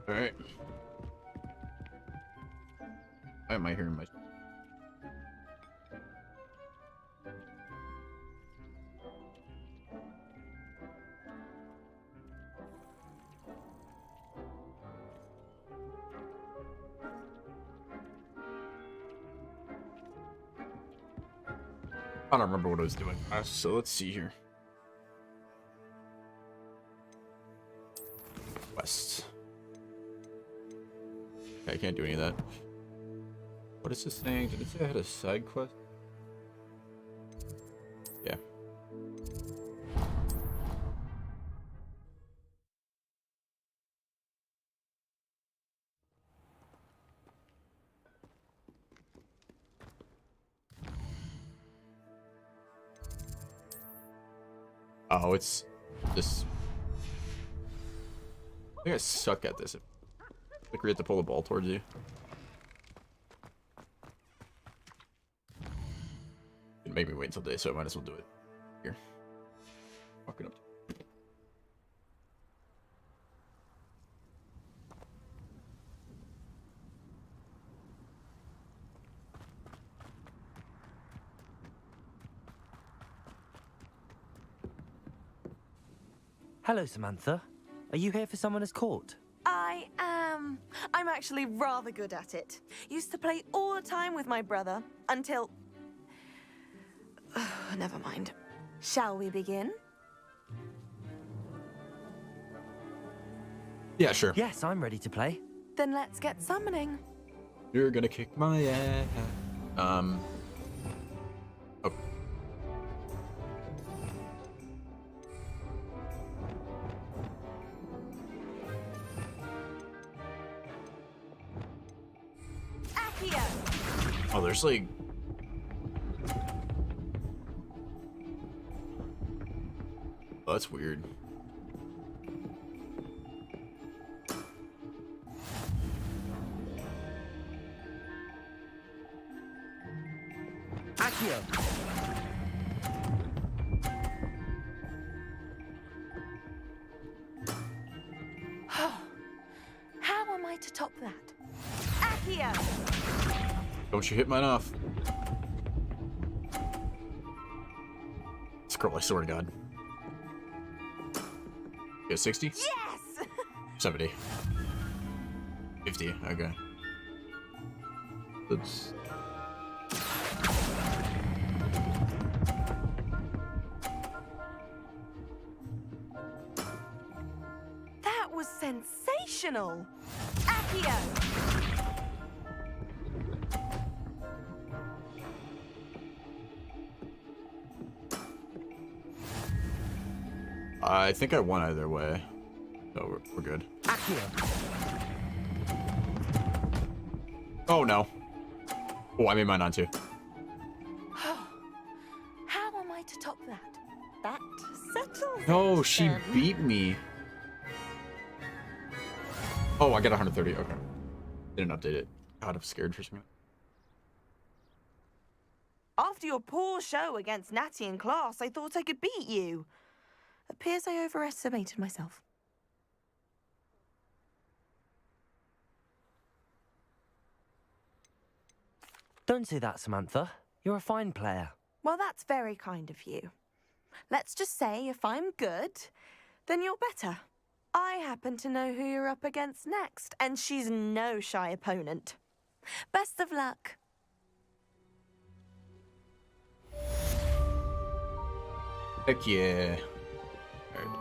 All right. Why am I hearing my? I don't remember what I was doing. So let's see here. West. Okay, I can't do any of that. What is this thing? Did it say I had a side quest? Yeah. Oh, it's this. I think I suck at this. Like we have to pull the ball towards you. It made me wait until day, so I might as well do it here. Walking up. Hello, Samantha. Are you here for Summoner's Court? I am. I'm actually rather good at it. Used to play all the time with my brother until. Never mind. Shall we begin? Yeah, sure. Yes, I'm ready to play. Then let's get summoning. You're gonna kick my ass. Oh. Accio! Oh, there's like. Oh, that's weird. Accio! How am I to top that? Accio! Don't you hit mine off. Scroll, I swear to God. Okay, 60? Yes! 70. 50, okay. That's... That was sensational! Accio! I think I won either way. So we're good. Accio! Oh, no. Oh, I made mine on too. How am I to top that? That settles No, it, she then. beat me. Oh, I got 130. Okay. Didn't update it. God, I'm scared for a second. After your poor show against Natty in class, I thought I could beat you. Appears I overestimated myself. Don't say that, Samantha. You're a fine player. Well, that's very kind of you. Let's just say if I'm good, then you're better. I happen to know who you're up against next, and she's no shy opponent. Best of luck. Heck yeah. Alright.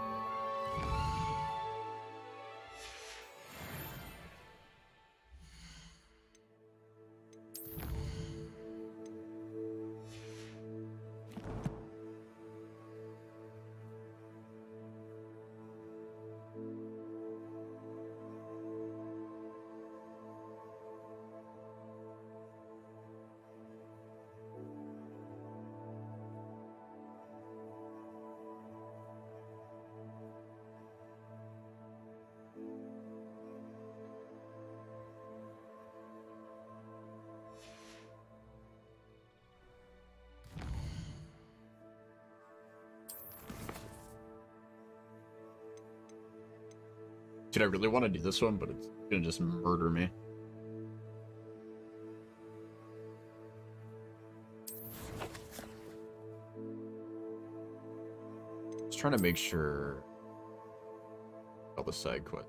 Dude, I really want to do this one, but it's gonna just murder me. Just trying to make sure all the side quest.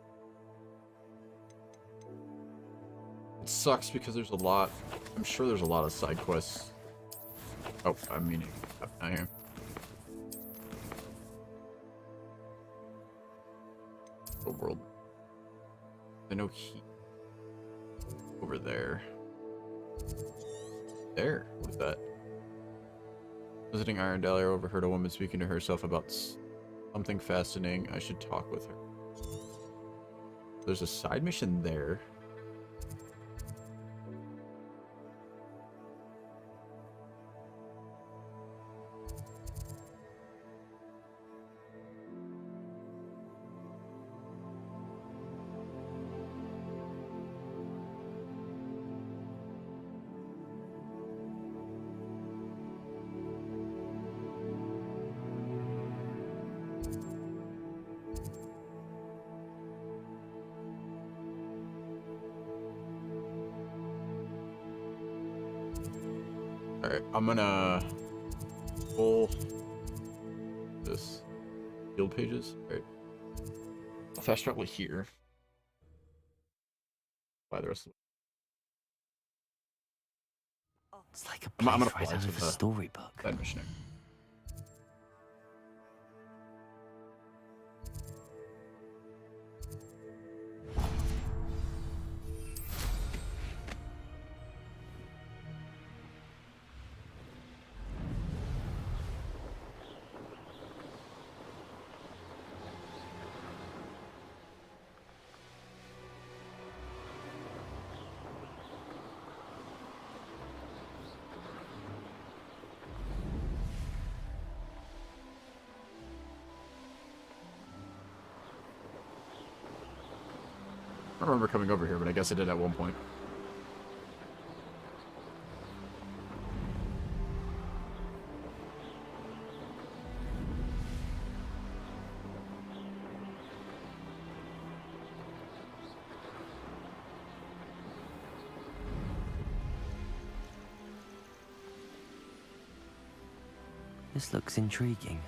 It sucks because there's a lot. I'm sure there's a lot of side quests. Oh, I'm meaning up down here. The world. I know he over there. There. What is that? Visiting Irondale, I overheard a woman speaking to herself about something fascinating. I should talk with her. There's a side mission there. Alright, I'm gonna pull this guild pages. Alright. I'll fast travel here. Buy the rest of It's like a I'm gonna place right fly out to of a the storybook. that missionary. I don't remember coming over here, but I guess I did at one point. This looks intriguing.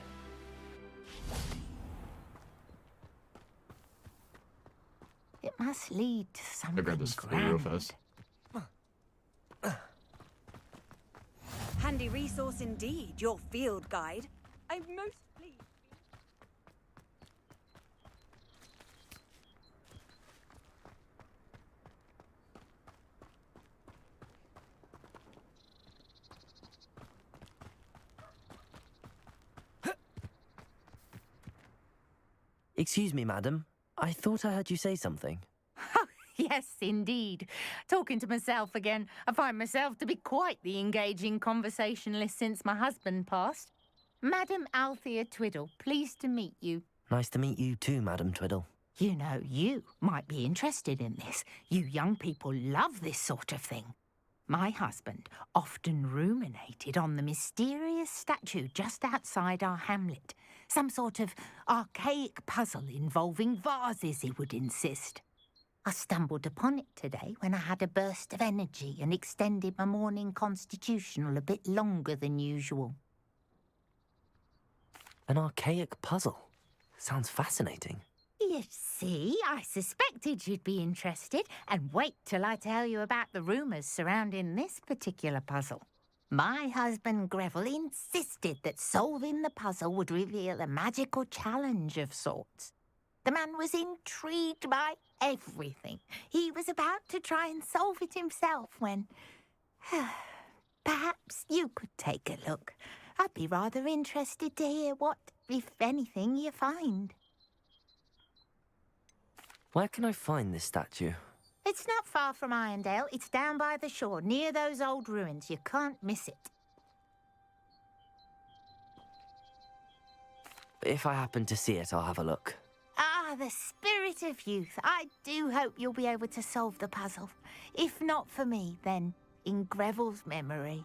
It must lead to I something grabbed this thing real grand. fast. Handy resource indeed, your field guide. I'm most pleased. Excuse me, madam. I thought I heard you say something. Yes, indeed. Talking to myself again. I find myself to be quite the engaging conversationalist since my husband passed. Madam Althea Twiddle, pleased to meet you. Nice to meet you too, Madam Twiddle. You know, you might be interested in this. You young people love this sort of thing. My husband often ruminated on the mysterious statue just outside our hamlet. Some sort of archaic puzzle involving vases, he would insist. I stumbled upon it today when I had a burst of energy and extended my morning constitutional a bit longer than usual. An archaic puzzle. Sounds fascinating. You see, I suspected you'd be interested, and wait till I tell you about the rumours surrounding this particular puzzle. My husband Greville insisted that solving the puzzle would reveal a magical challenge of sorts. The man was intrigued by everything. He was about to try and solve it himself when... Perhaps you could take a look. I'd be rather interested to hear what, if anything, you find. Where can I find this statue? It's not far from Irondale. It's down by the shore, near those old ruins. You can't miss it. If I happen to see it, I'll have a look. Ah, the spirit of youth. I do hope you'll be able to solve the puzzle. If not for me, then in Greville's memory.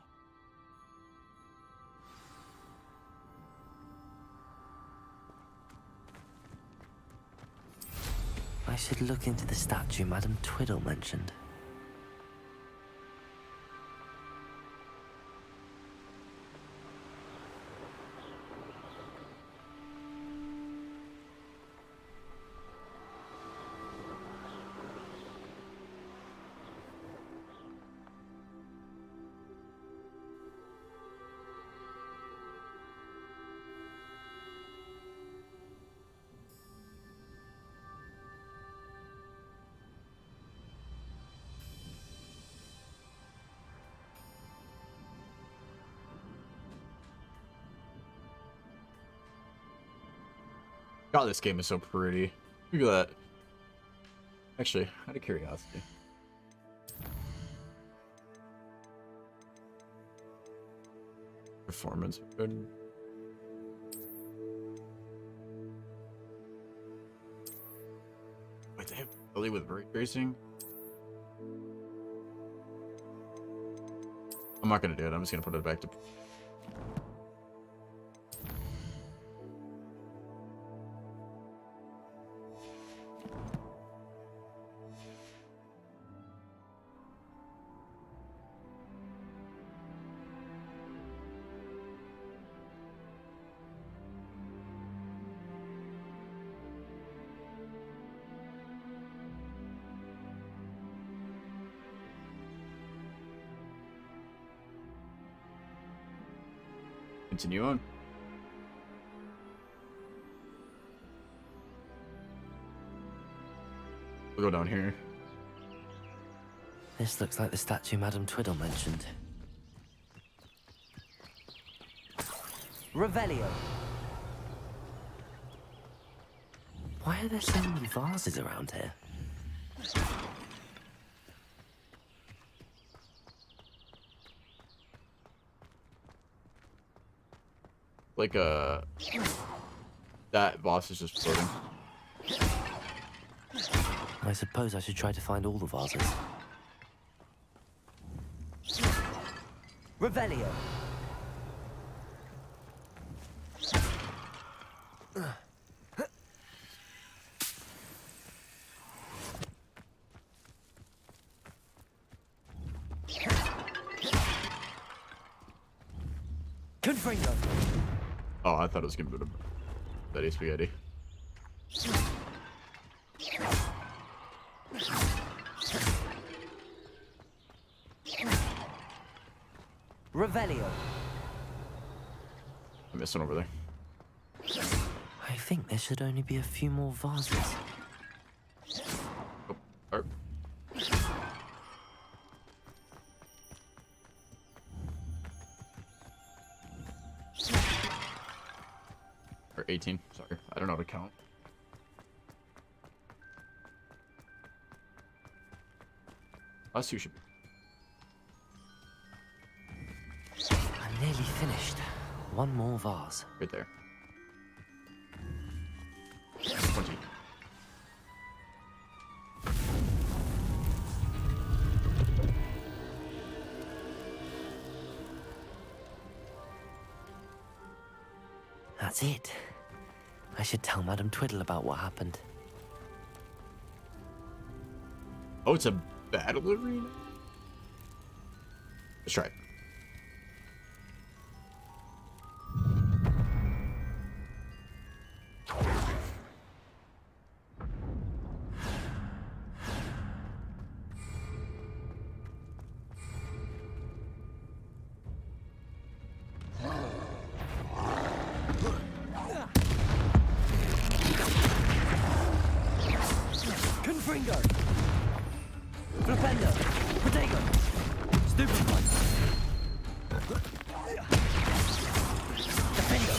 I should look into the statue Madame Twiddle mentioned. God, this game is so pretty. Look at that. Actually, out of curiosity. Performance. Good. Wait, they have ability with ray tracing? I'm not gonna do it. I'm just gonna put it back to. Continue on. We'll go down here. This looks like the statue Madame Twiddle mentioned. Revelio. Why are there so many vases around here? Like that boss is just floating. I suppose I should try to find all the vases. Revelio. Confringo. Oh, I thought it was gonna be Betty Spaghetti. Revelio. I missed one over there. I think there should only be a few more vases. Oh, or, or 18. Sorry, I don't know how to count. Last two should be. I'm nearly finished. One more vase. Right there. 20. That's it. I should tell Madame Twiddle about what happened. Oh, it's a battle arena? Let's try it. Confringo! Flipendo! Protego! Stupefy! Defendo!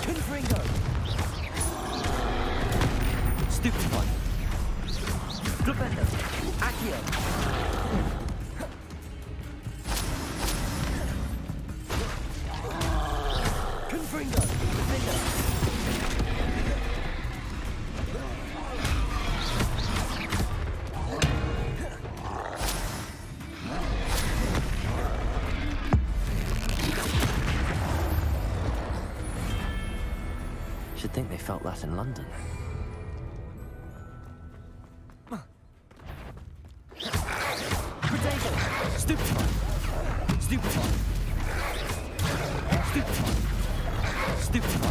Confringo! Stupefy! Flipendo! Accio! Confringo! Defendo! Should think they felt that in London. Stupefy! Stupefy! Stupefy! Stupefy!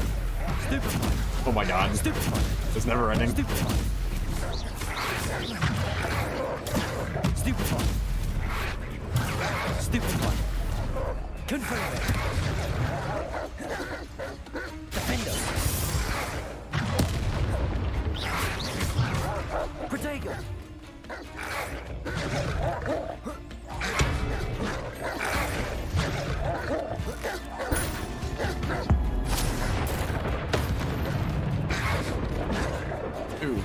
Stupefy! Oh my god. Stupefy! It's never ending. Stupefy! Stupefy! Stupefy! Confirm it! Defender! Protego! Ooh.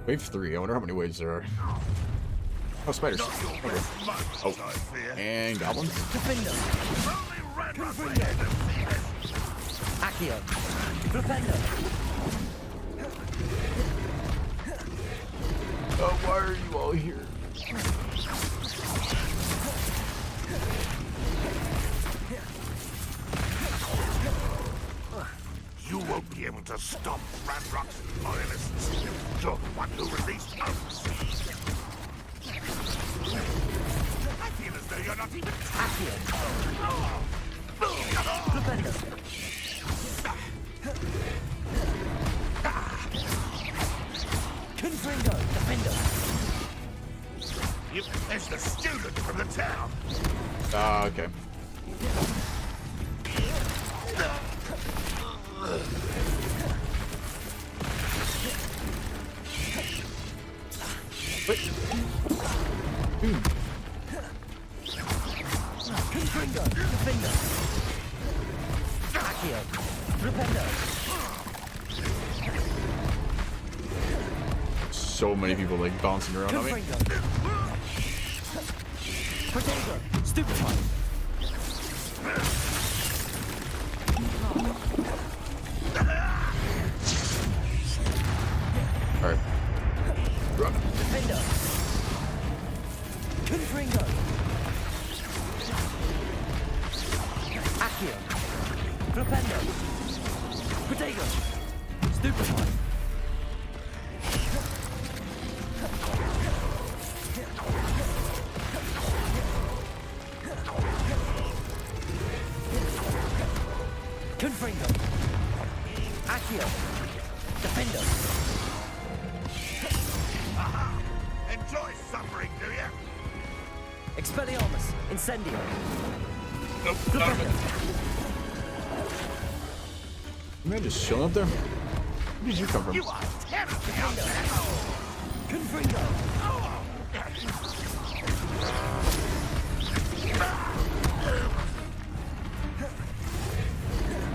Wave 3. I wonder how many waves there are. Oh, spiders. Okay. Oh, and goblins. Defender! Accio! Defender! Oh, why are you all here? You won't be able to stop Ranrock's loyalists. You're the one who released us. I feel as though you're not even Accio! Defender! Confringo! Defender! You fetched the student from the town. Ah, okay. Wait. Confringo! Defender! Accio! Defender! So many people like bouncing around on me. Confringo! Protego! Stupefy! Alright. Run. Defender! Confringo! Accio! Flipendo! Protego! Stupefy! Confringo! Accio! Defender! Enjoy suffering, do you? Expelliarmus! Incendio! Nope, Defender! Am I just chilling up there? Where did you come from? You are terribly out there. Confringo!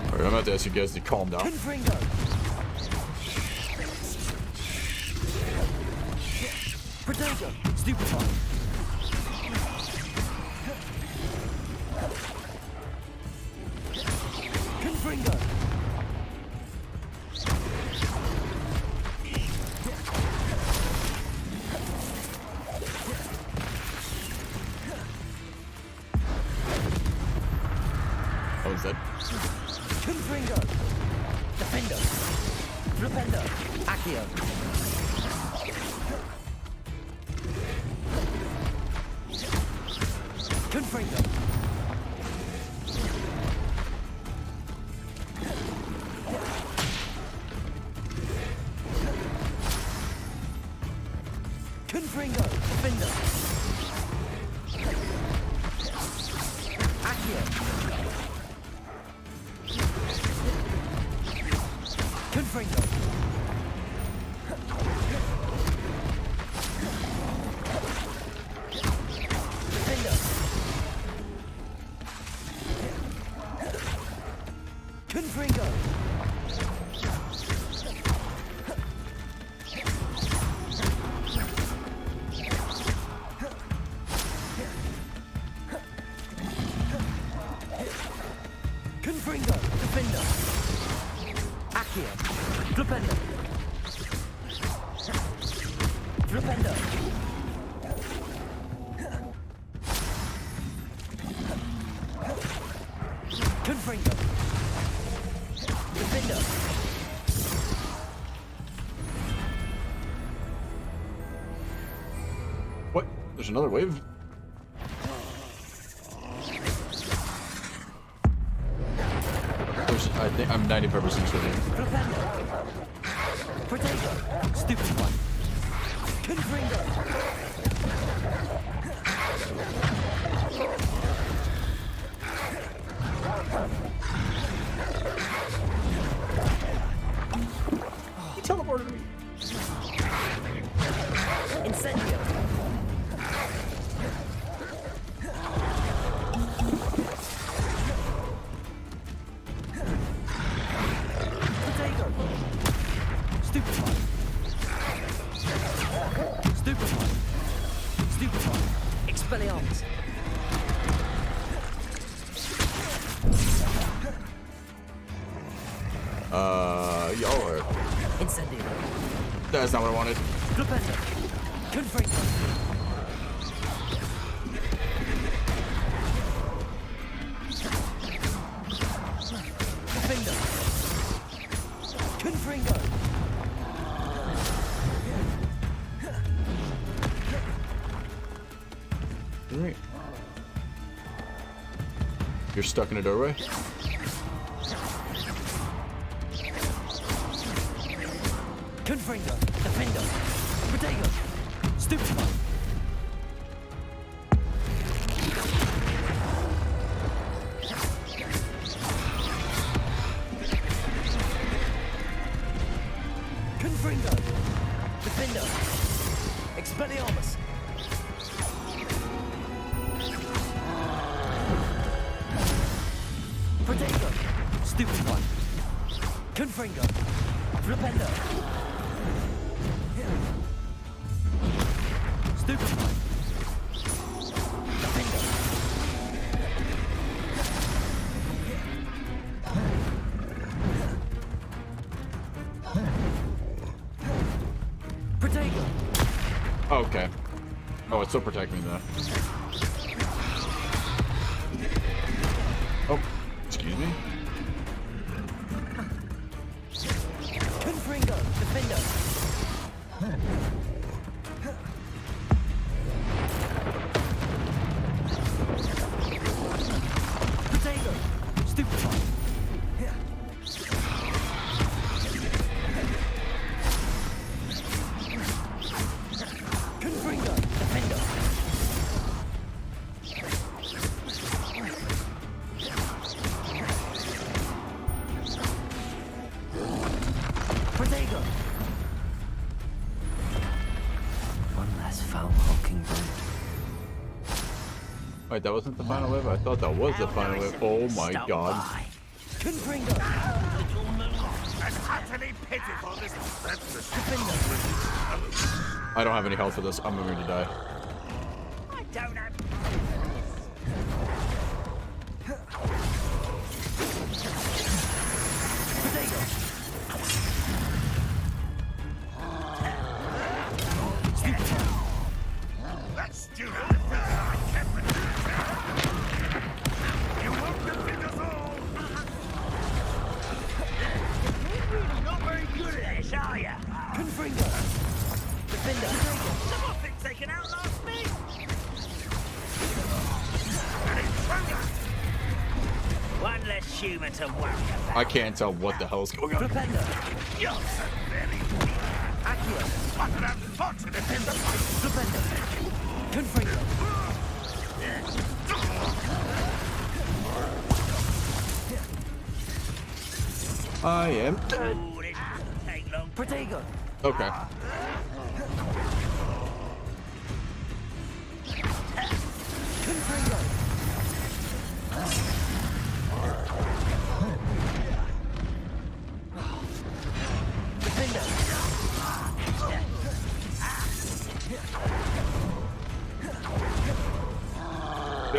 Alright, I'm about to ask you guys to calm down. Confringo! Protego! Stupefy! Confringo! Oh, is that? Confringo! Defender! Flipendo! Accio! Confringo! Confringo! Defender! Accio! Confringo! Defender! Confringo! Confringo! Defender! Accio! Flipendo! Flipendo! Confringo. Defender. What? There's another wave? I think I'm 95% certain. Flipendo. Protego. Stupid one. Confringo. He teleported me. Incendio. Protego. Stupid one. Stupid one. Stupid one. Expelliarmus. Y'all are. Incendio. That's not what I wanted. Flipendo. Confringo. Defender. Confringo. Alright. You're stuck in a doorway? Confringo. Defender. Protego. Stupid one. Confringo. Defender. Expelliarmus. Protego. Stupid one. Confringo. Flipendo. Stupid one. Defender. Protego. Okay. Oh, it's still protecting me though. Oh, excuse me. Confringo. Defender. Protego. Stupid one. Confringo. Defender. Protego. One less foul honking boot. Wait, that wasn't the final wave? I thought that was the final wave. Oh my god. Confringo. That's utterly pitiful, this that's the Defender. I don't have any health for this. I'm going to die. I don't have. Protego. That stupid I can't refuse that. You won't defeat us all. You're really not very good at this, are you? Confringo. Defender. Nothing taken out last week. An intruder! One less human to worry about. I can't tell what the hell's going on. Flipendo. You're so very weak. Accio. What an unfortunate defender! Flipendo. Confringo. I am dead. Oh, this won't take long. Protego. Okay. Confringo. Defender.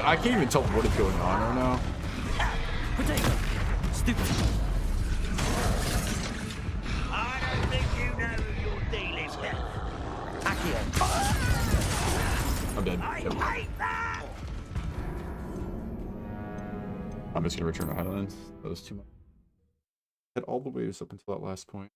I can't even tell what is going on right now. Protego. Stupid. I don't think you know who you're dealing with. Accio. I'm dead. I Yep. hate that! I'm just gonna return to Highlands. That was too much. Hit all the waves up until that last point.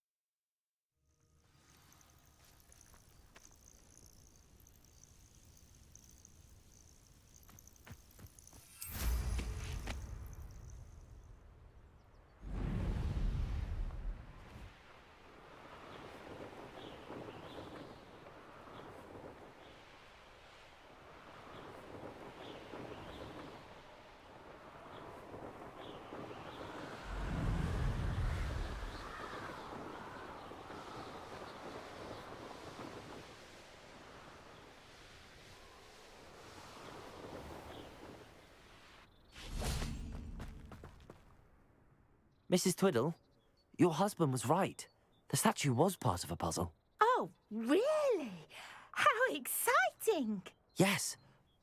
Mrs. Twiddle, your husband was right. The statue was part of a puzzle. Oh, really? How exciting! Yes,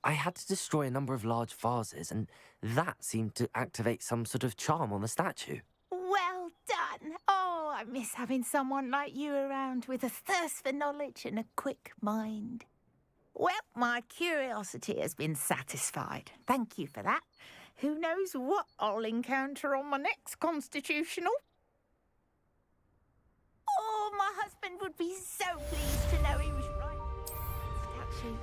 I had to destroy a number of large vases, and that seemed to activate some sort of charm on the statue. Well done. Oh, I miss having someone like you around with a thirst for knowledge and a quick mind. Well, my curiosity has been satisfied. Thank you for that. Who knows what I'll encounter on my next constitutional? Oh, my husband would be so pleased to know he was right. Statue.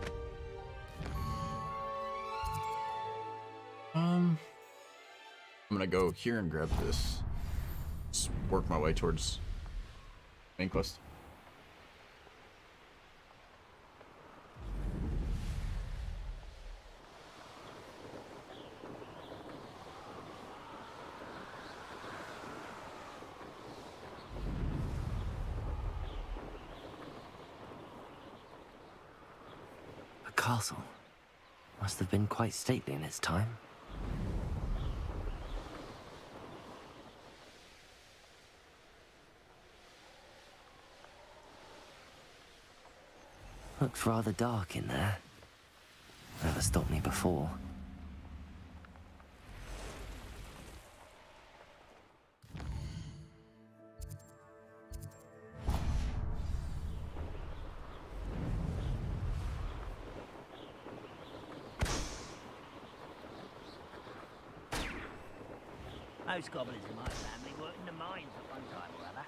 I'm gonna go here and grab this. Just work my way towards main quest. The castle must have been quite stately in its time. Looked rather dark in there. Never stopped me before. Most goblins in my family worked in the mines at one time or other.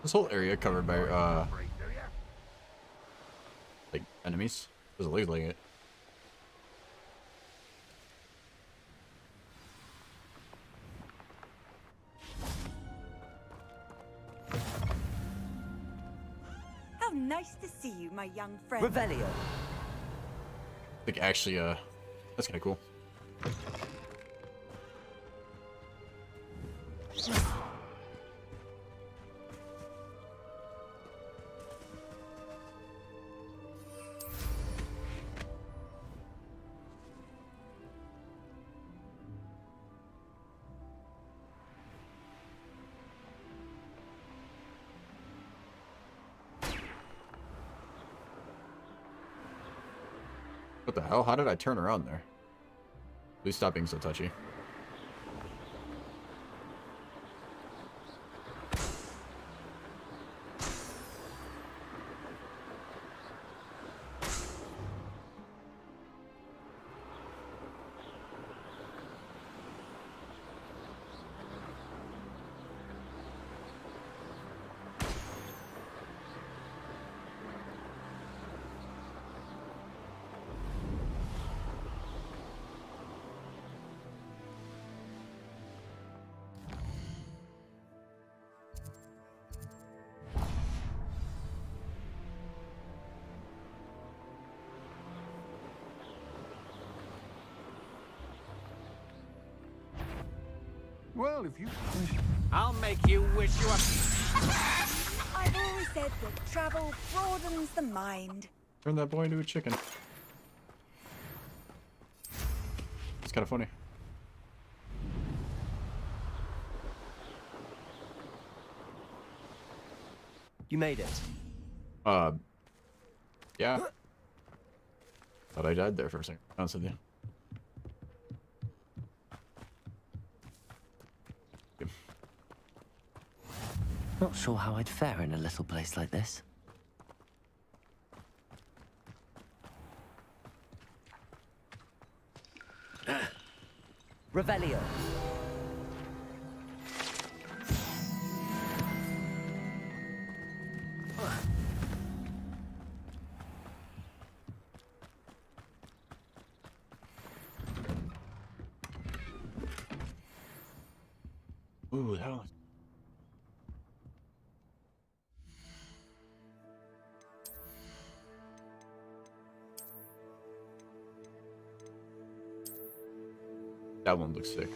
This whole area covered by Afraid, do ya? like enemies. Doesn't look like it. How nice to see you, my young friend. Revelio. Like actually, that's kind of cool. What the hell? How did I turn around there? Please stop being so touchy. Well, if you... I'll make you wish you were... I've always said that travel broadens the mind. Turn that boy into a chicken. It's kind of funny. You made it. Yeah. Thought I died there for a second. Honest with you. Not sure how I'd fare in a little place like this. Revelio. Ooh, that was... That one looks sick.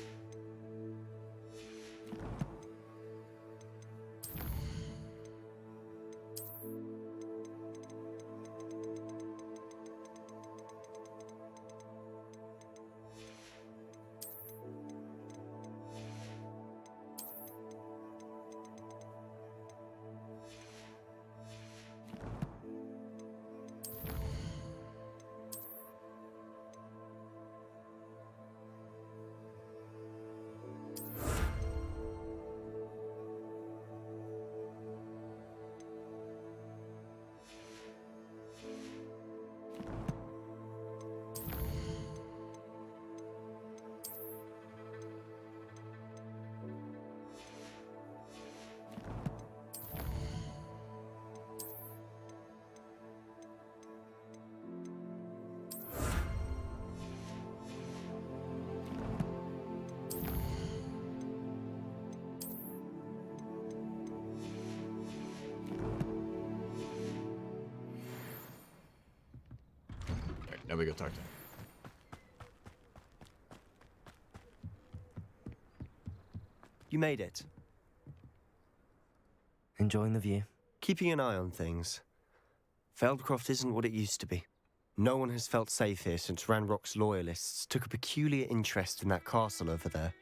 Alright, now we go talk to him. You made it. Enjoying the view? Keeping an eye on things. Feldcroft isn't what it used to be. No one has felt safe here since Ranrock's loyalists took a peculiar interest in that castle over there.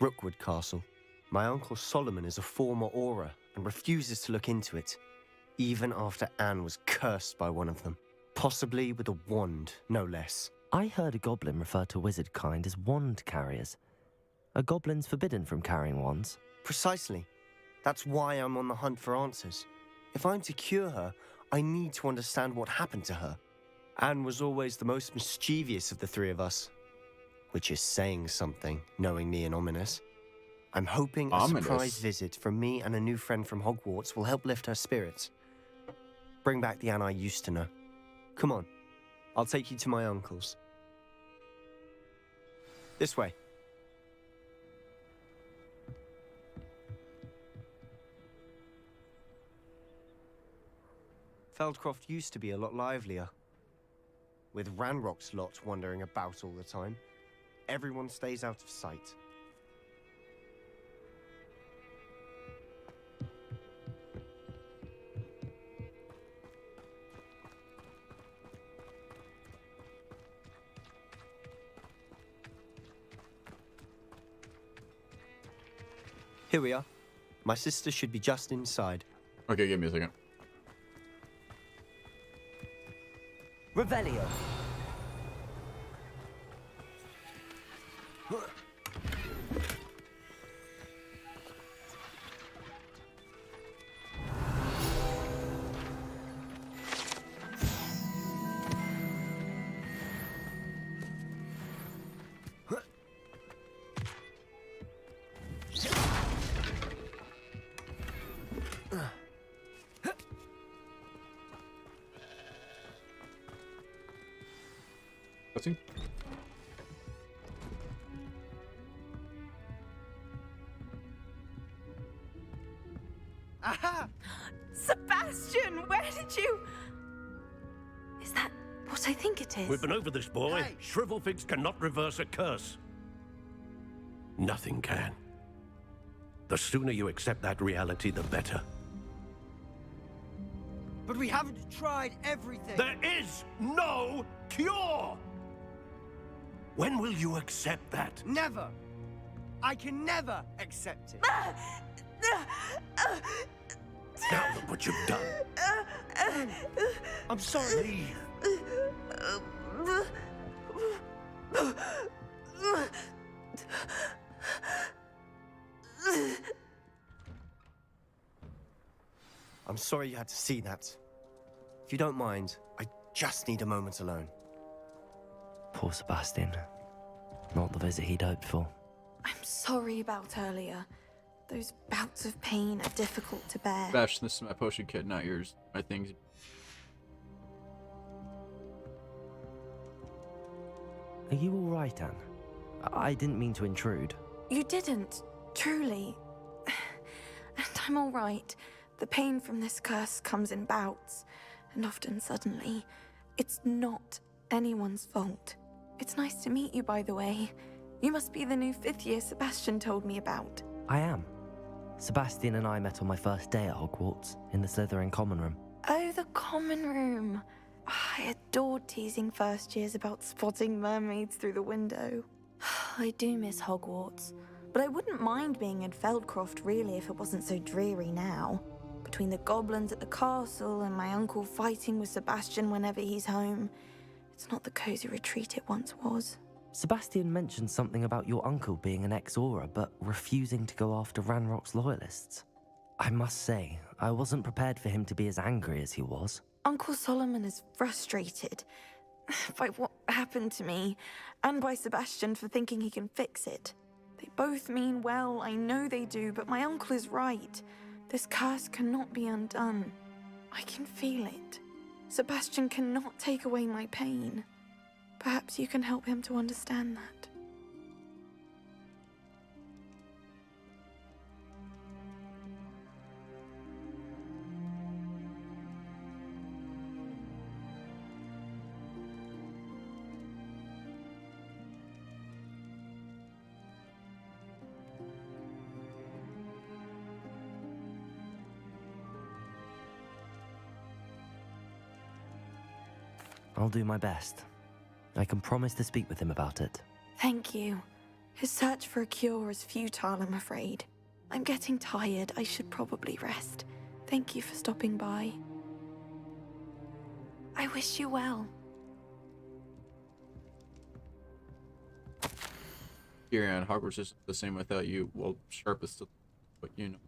Rookwood Castle. My uncle Solomon is a former Auror and refuses to look into it, even after Anne was cursed by one of them. Possibly with a wand, no less. I heard a goblin refer to wizard kind as wand carriers. Are goblins forbidden from carrying wands? Precisely. That's why I'm on the hunt for answers. If I'm to cure her, I need to understand what happened to her. Anne was always the most mischievous of the three of us. Which is saying something, knowing me and Ominous. I'm hoping a surprise visit from me and a new friend from Hogwarts will help lift her spirits. Bring back the Anne I used to know. Come on, I'll take you to my uncle's. This way. Feldcroft used to be a lot livelier. With Ranrock's lot wandering about all the time, everyone stays out of sight. Here we are. My sister should be just inside. Okay, give me a second. Revelio. Cutscene? Aha! Sebastian, where did you... Is that what I think it is? We've been over this, boy. Hey. Shrivelfigs cannot reverse a curse. Nothing can. The sooner you accept that reality, the better. But we haven't tried everything. There is no cure! When will you accept that? Never. I can never accept it. Now look what you've done. I'm sorry. I'm sorry you had to see that. If you don't mind, I just need a moment alone. Poor Sebastian. Not the visit he'd hoped for. I'm sorry about earlier. Those bouts of pain are difficult to bear. Sebastian, this is my potion kit, not yours. My things. Are you all right, Anne? I didn't mean to intrude. You didn't, truly. And I'm all right. The pain from this curse comes in bouts, and often suddenly. It's not anyone's fault. It's nice to meet you, by the way. You must be the new 5th year Sebastian told me about. I am. Sebastian and I met on my first day at Hogwarts, in the Slytherin common room. Oh, the common room. I adored teasing first years about spotting mermaids through the window. I do miss Hogwarts, but I wouldn't mind being in Feldcroft really if it wasn't so dreary now. Between the goblins at the castle and my uncle fighting with Sebastian whenever he's home, it's not the cozy retreat it once was. Sebastian mentioned something about your uncle being an ex-Auror, but refusing to go after Ranrock's loyalists. I must say, I wasn't prepared for him to be as angry as he was. Uncle Solomon is frustrated by what happened to me, and by Sebastian for thinking he can fix it. They both mean well, I know they do, but my uncle is right. This curse cannot be undone. I can feel it. Sebastian cannot take away my pain. Perhaps you can help him to understand that. I'll do my best. I can promise to speak with him about it. Thank you. His search for a cure is futile, I'm afraid. I'm getting tired. I should probably rest. Thank you for stopping by. I wish you well. Kieran, Hogwarts is the same without you. Well, sharp is still what you know.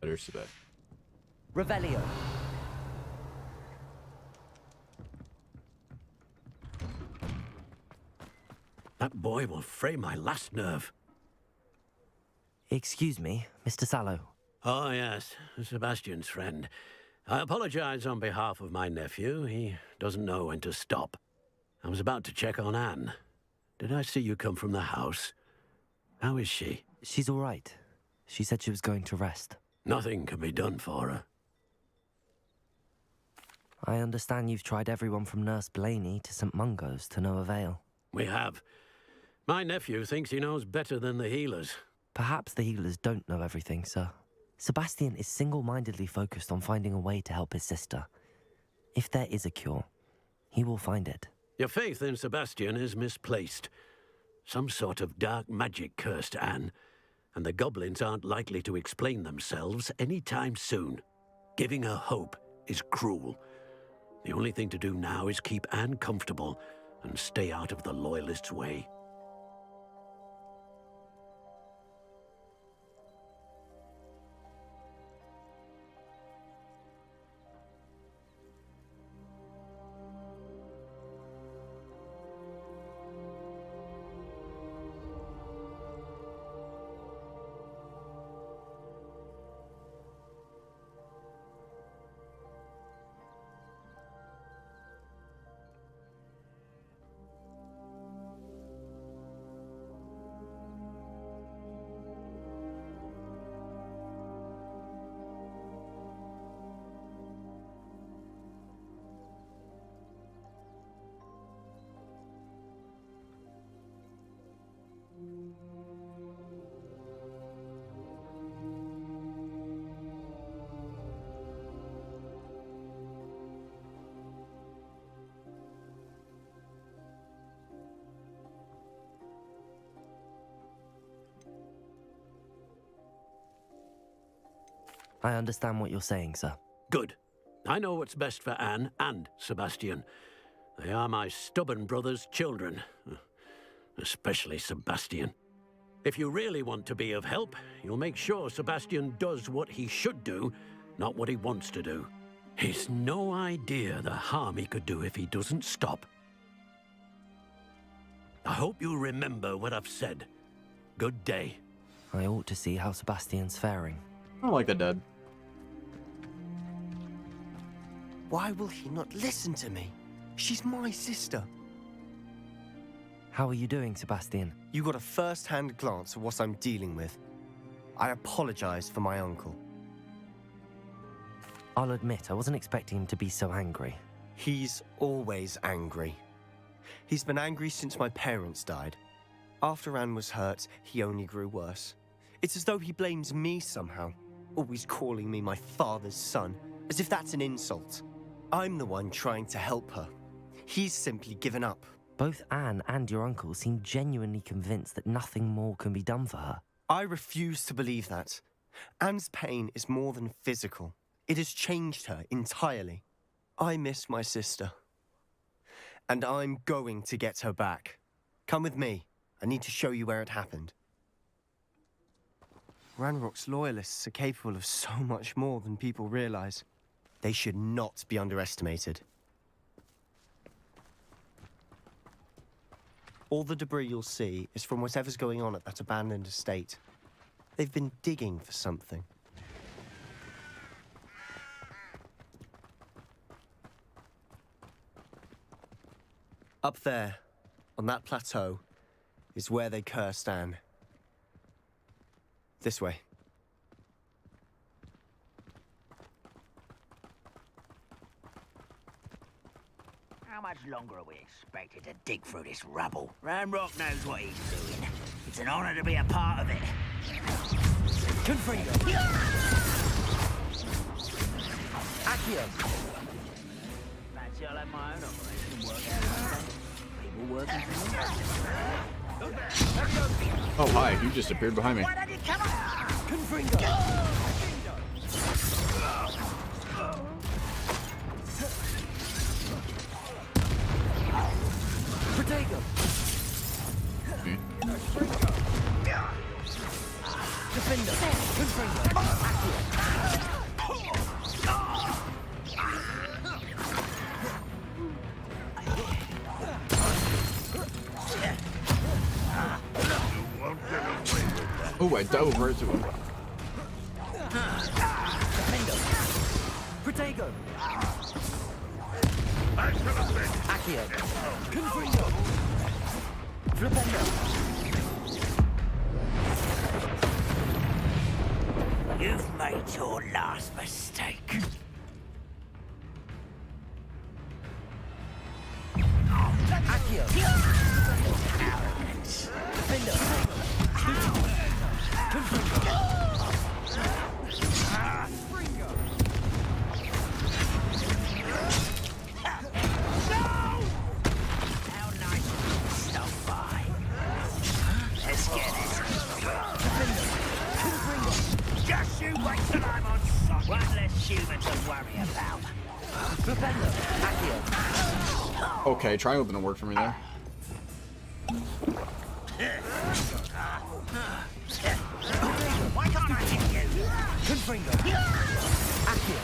Better, Sebastian. Revelio. That boy will fray my last nerve. Excuse me, Mr. Sallow. Oh, yes, Sebastian's friend. I apologize on behalf of my nephew. He doesn't know when to stop. I was about to check on Anne. Did I see you come from the house? How is she? She's all right. She said she was going to rest. Nothing can be done for her. I understand you've tried everyone from Nurse Blaney to St. Mungo's to no avail. We have. My nephew thinks he knows better than the healers. Perhaps the healers don't know everything, sir. Sebastian is single-mindedly focused on finding a way to help his sister. If there is a cure, he will find it. Your faith in Sebastian is misplaced. Some sort of dark magic cursed Anne, and the goblins aren't likely to explain themselves any time soon. Giving her hope is cruel. The only thing to do now is keep Anne comfortable and stay out of the Loyalists' way. I understand what you're saying, sir. Good. I know what's best for Anne and Sebastian. They are my stubborn brother's children. Especially Sebastian. If you really want to be of help, you'll make sure Sebastian does what he should do not what he wants to do. He's no idea the harm he could do if he doesn't stop. I hope you remember what I've said. Good day. I ought to see how Sebastian's faring. I don't like the dead. Why will he not listen to me? She's my sister. How are you doing, Sebastian? You got a first-hand glance at what I'm dealing with. I apologize for my uncle. I'll admit, I wasn't expecting him to be so angry. He's always angry. He's been angry since my parents died. After Anne was hurt, he only grew worse. It's as though he blames me somehow, always calling me my father's son, as if that's an insult. I'm the one trying to help her. He's simply given up. Both Anne and your uncle seem genuinely convinced that nothing more can be done for her. I refuse to believe that. Anne's pain is more than physical. It has changed her entirely. I miss my sister. And I'm going to get her back. Come with me. I need to show you where it happened. Ranrock's loyalists are capable of so much more than people realize. They should not be underestimated. All the debris you'll see is from whatever's going on at that abandoned estate. They've been digging for something. Up there, on that plateau, is where they cursed Anne. This way. How much longer are we expected to dig through this rubble? Ranrock knows what he's doing. It's an honor to be a part of it. Confringo. Accio. Fancy I'll have my own operation and work out. People working for me. Oh, hi. You just appeared behind me. Why don't you come on? Confringo. Protego. Okay. Defender. Confringo. Accio. Oh, I dove right to him. Protego. Accio. Confringo. Flipendo. You've made your last mistake. Accio. Arrogance. Defender. Confringo. How nice of you to stop by. Let's get it. Just you wait till I'm on site. One less human to worry about. Defender. Accio. Okay, triangle didn't work for me there. Why can't I hit you? Confringo. Accio.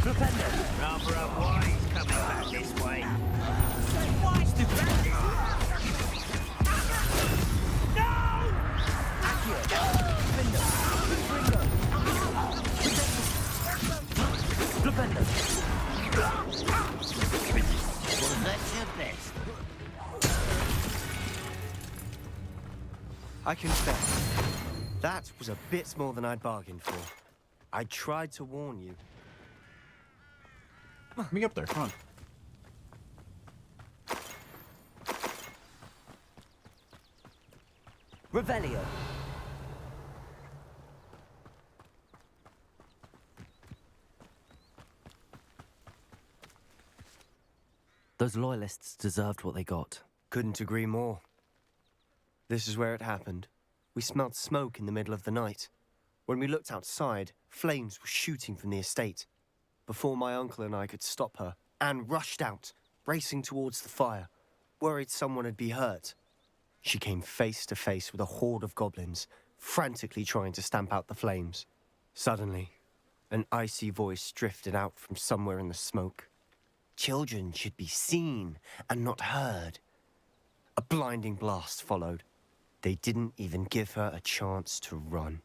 Flipendo. Rather a wise coming back this way. Accio. Defender. Confringo. Flipendo. Was that your best? I confess, that was a bit more than I'd bargained for. I tried to warn you. Let me up there. Come on. Revelio. Those loyalists deserved what they got. Couldn't agree more. This is where it happened. We smelled smoke in the middle of the night. When we looked outside, flames were shooting from the estate. Before my uncle and I could stop her, Anne rushed out, racing towards the fire. worried someone would be hurt. She came face to face with a horde of goblins, frantically trying to stamp out the flames. Suddenly, an icy voice drifted out from somewhere in the smoke. Children should be seen and not heard. A blinding blast followed. They didn't even give her a chance to run.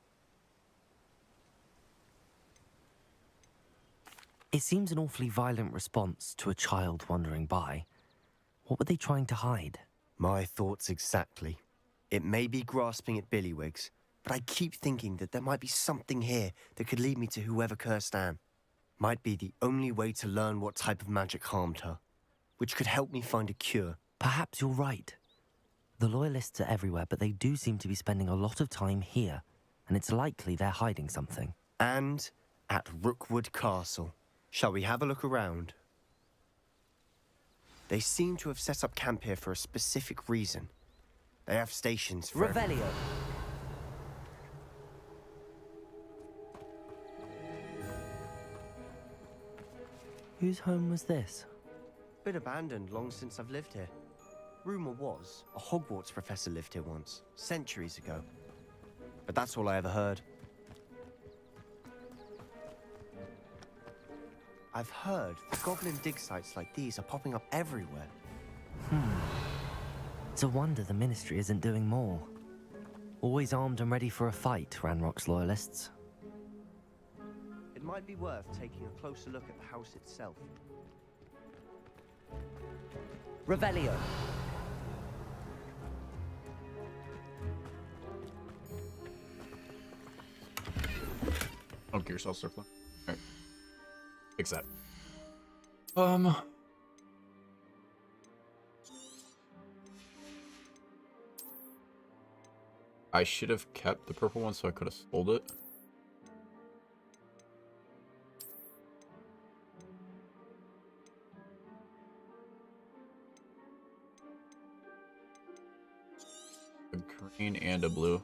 It seems an awfully violent response to a child wandering by. What were they trying to hide? My thoughts exactly. It may be grasping at Billywigs, but I keep thinking that there might be something here that could lead me to whoever cursed Anne. Might be the only way to learn what type of magic harmed her, which could help me find a cure. Perhaps you're right. The Loyalists are everywhere, but they do seem to be spending a lot of time here, and it's likely they're hiding something. And at Rookwood Castle. Shall we have a look around? They seem to have set up camp here for a specific reason. They have stations for... Revelio! Whose home was this? Been abandoned long since I've lived here. Rumour was, a Hogwarts professor lived here once, centuries ago. But that's all I ever heard. I've heard that goblin dig sites like these are popping up everywhere. It's a wonder the Ministry isn't doing more. Always armed and ready for a fight, Ranrock's Loyalists. It might be worth taking a closer look at the house itself. Revelio! Oh, gear cell circling. Alright. Fix that. I should have kept the purple one so I could have sold it. A green and a blue.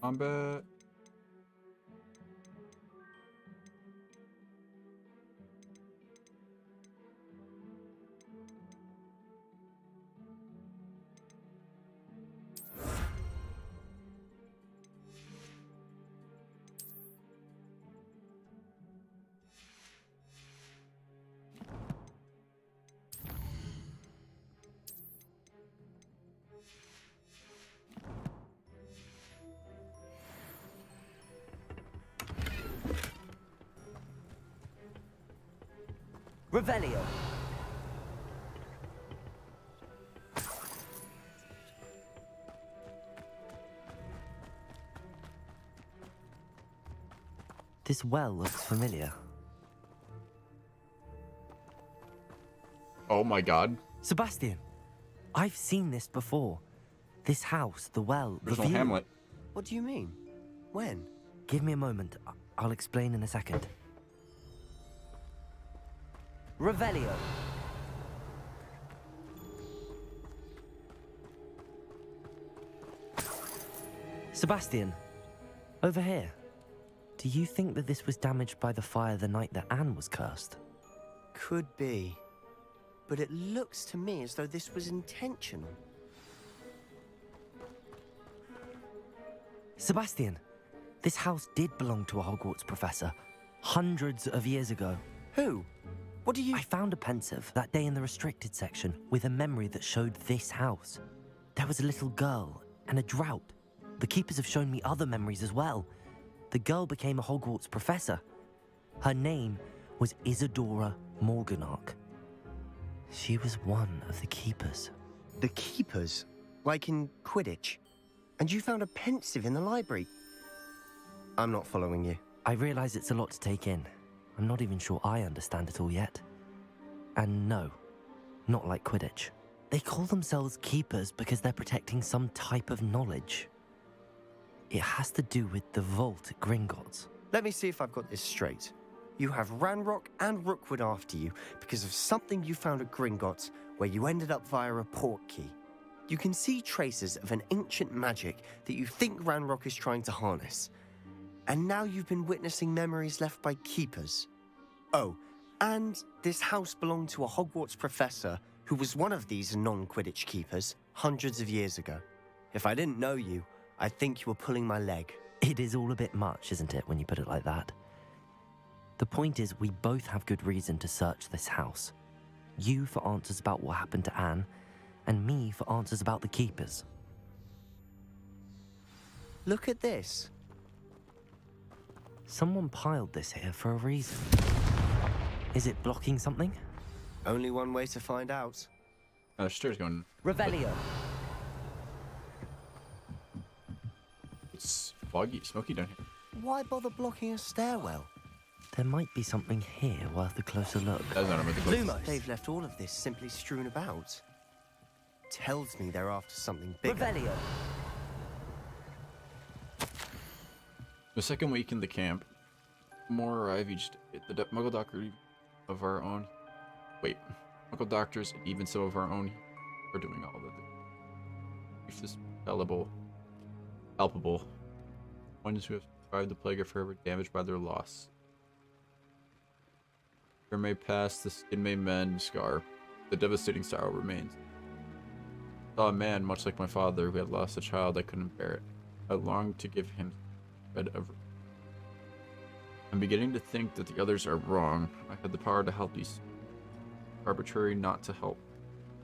Combat. Revelio! This well looks familiar. Oh my god. Sebastian! I've seen this before. This house, the well, the Original view. Hamlet. What do you mean? When? Give me a moment. I'll explain in a second. Revelio! Sebastian, over here. Do you think that this was damaged by the fire the night that Anne was cursed? Could be. But it looks to me as though this was intentional. Sebastian, this house did belong to a Hogwarts professor, hundreds of years ago. Who? What do you... I found a pensive that day in the restricted section with a memory that showed this house. There was a little girl and a drought. The keepers have shown me other memories as well. The girl became a Hogwarts professor. Her name was Isadora Morganach. She was one of the Keepers. The Keepers? Like in Quidditch? And you found a pensive in the library? I'm not following you. I realize it's a lot to take in. I'm not even sure I understand it all yet. And no, not like Quidditch. They call themselves Keepers because they're protecting some type of knowledge. It has to do with the vault at Gringotts. Let me see if I've got this straight. You have Ranrock and Rookwood after you because of something you found at Gringotts where you ended up via a port key. You can see traces of an ancient magic that you think Ranrock is trying to harness. And now you've been witnessing memories left by Keepers. Oh, and this house belonged to a Hogwarts professor who was one of these non-Quidditch Keepers hundreds of years ago. If I didn't know you, I'd think you were pulling my leg. It is all a bit much, isn't it, when you put it like that? The point is, we both have good reason to search this house. You for answers about what happened to Anne, and me for answers about the Keepers. Look at this. Someone piled this here for a reason. Is it blocking something? Only one way to find out. There's stairs going. Revelio. It's foggy, smoky down here. Why bother blocking a stairwell? There might be something here worth a closer look. That's not about the closest. Lumos. They've left all of this simply strewn about. Tells me they're after something bigger. Revelio. The second week in the camp, more arrive each day. The Muggle doctor of our own. Wait, Muggle doctors and even some of our own are doing all of it. If this palpable, ones who have survived the plague are forever damaged by their loss. Fear may pass, the skin may mend, scar. The devastating sorrow remains. I saw a man, much like my father, who had lost a child. I couldn't bear it. I longed to give him bread of. I'm beginning to think that the others are wrong. I had the power to help these. Arbitrary not to help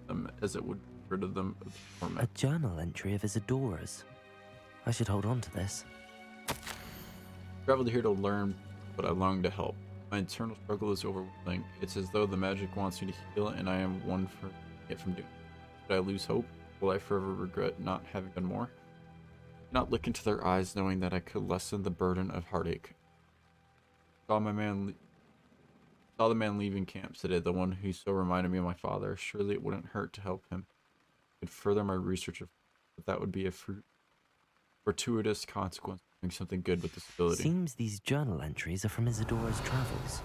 them, as it would get rid of them of A torment. journal entry of Isadora's. I should hold on to this. Traveled here to learn, but I long to help. My internal struggle is overwhelming. It's as though the magic wants me to heal, and I am one for it from doing. Should I lose hope? Will I forever regret not having done more? Not look into their eyes, knowing that I could lessen the burden of heartache. Saw the man leaving camp today, the one who so reminded me of my father. Surely it wouldn't hurt to help him. It could further my research, but that would be a fortuitous consequence of doing something good with this ability. Seems these journal entries are from Isadora's travels.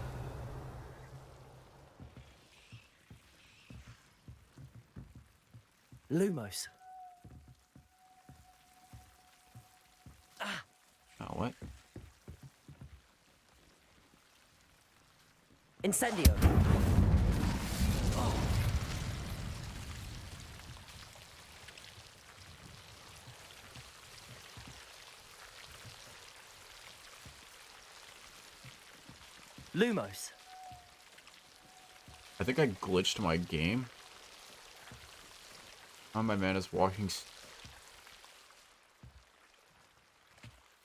Lumos. Oh, what? Incendio. Lumos. I think I glitched my game. Oh, my man is walking.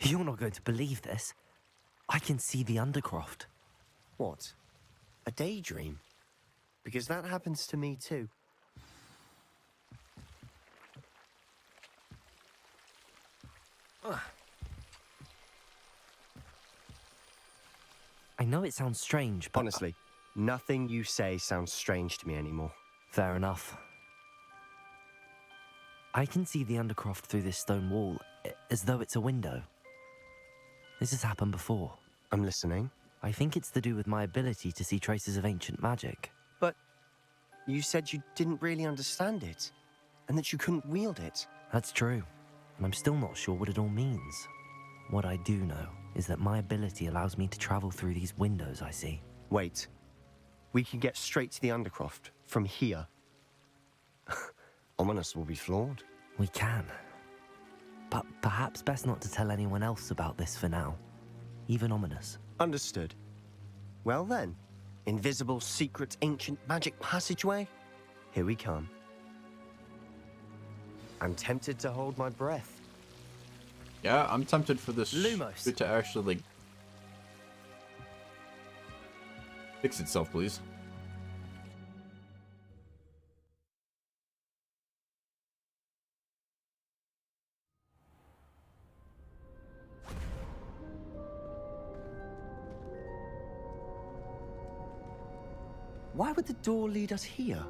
You're not going to believe this. I can see the Undercroft. What? A daydream? Because that happens to me too. I know it sounds strange, but... Honestly, nothing you say sounds strange to me anymore. Fair enough. I can see the Undercroft through this stone wall, as though it's a window. This has happened before. I'm listening. I think it's to do with my ability to see traces of ancient magic. But you said you didn't really understand it, and that you couldn't wield it. That's true, and I'm still not sure what it all means. What I do know is that my ability allows me to travel through these windows I see. Wait. We can get straight to the Undercroft from here. Ominous will be flawed. We can. But perhaps best not to tell anyone else about this for now. Even Ominous. Understood. Well then, invisible, secret, ancient magic passageway? Here we come. I'm tempted to hold my breath. Yeah, I'm tempted for this Lumos. shit to actually, like, Fix itself, please. Why would the door lead us here?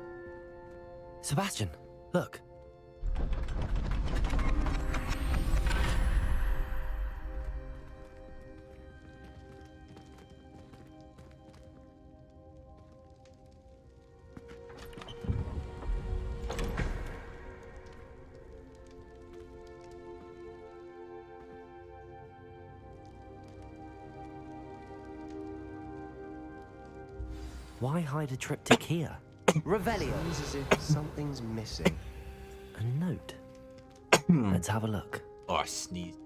Sebastian, look. Why hide a triptych here? Revelio! Seems as if something's missing. A note. Let's have a look. Oh, I sneezed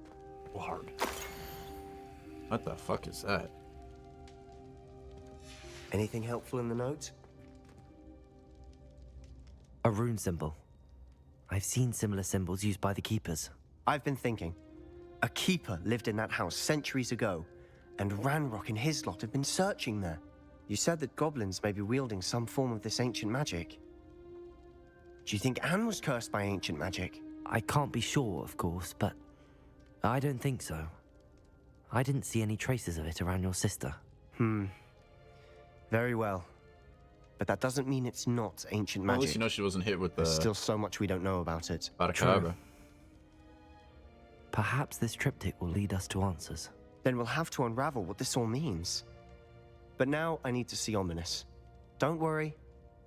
so hard. What the fuck is that? Anything helpful in the note? A rune symbol. I've seen similar symbols used by the keepers. I've been thinking. A keeper lived in that house centuries ago, and Ranrock and his lot have been searching there. You said that goblins may be wielding some form of this ancient magic. Do you think Anne was cursed by ancient magic? I can't be sure, of course, but I don't think so. I didn't see any traces of it around your sister. Very well. But that doesn't mean it's not ancient Well, magic. at least you know she wasn't hit with the There's still so much we don't know about it. Abracadabra. Perhaps this triptych will lead us to answers. Then we'll have to unravel what this all means. But now I need to see Ominis. Don't worry,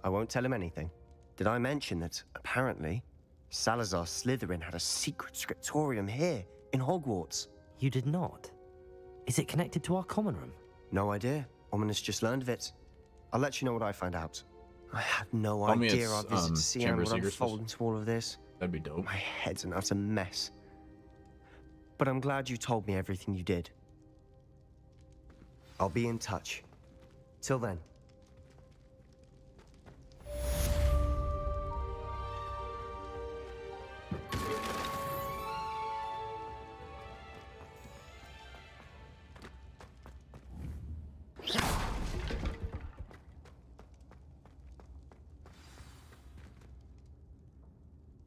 I won't tell him anything. Did I mention that, apparently, Salazar Slytherin had a secret scriptorium here, in Hogwarts? You did not? Is it connected to our common room? No idea. Ominis just learned of it. I'll let you know what I find out. I have no Tell me idea it's, our visit to Siam Chamber of would Secrets. unfold into all of this. That'd be dope. My head's an utter mess. But I'm glad you told me everything you did. I'll be in touch. Till then.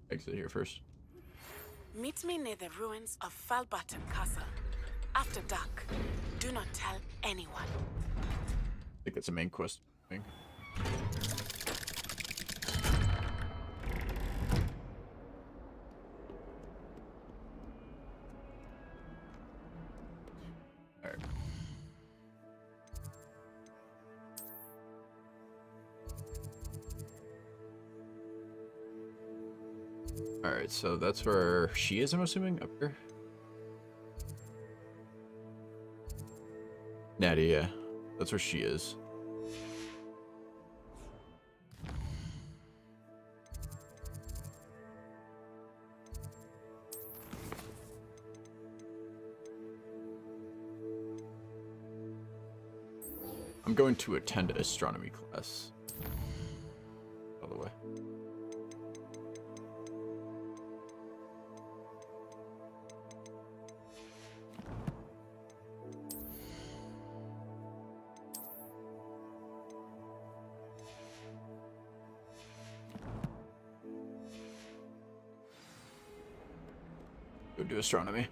Exit here first. Meet me near the ruins of Falbutton Castle. After dark. Do not tell anyone. I think that's a main quest thing. Alright. Alright, so that's where she is, I'm assuming, up here? Natty, yeah. That's where she is. I'm going to attend an astronomy class. By the way. Go do astronomy.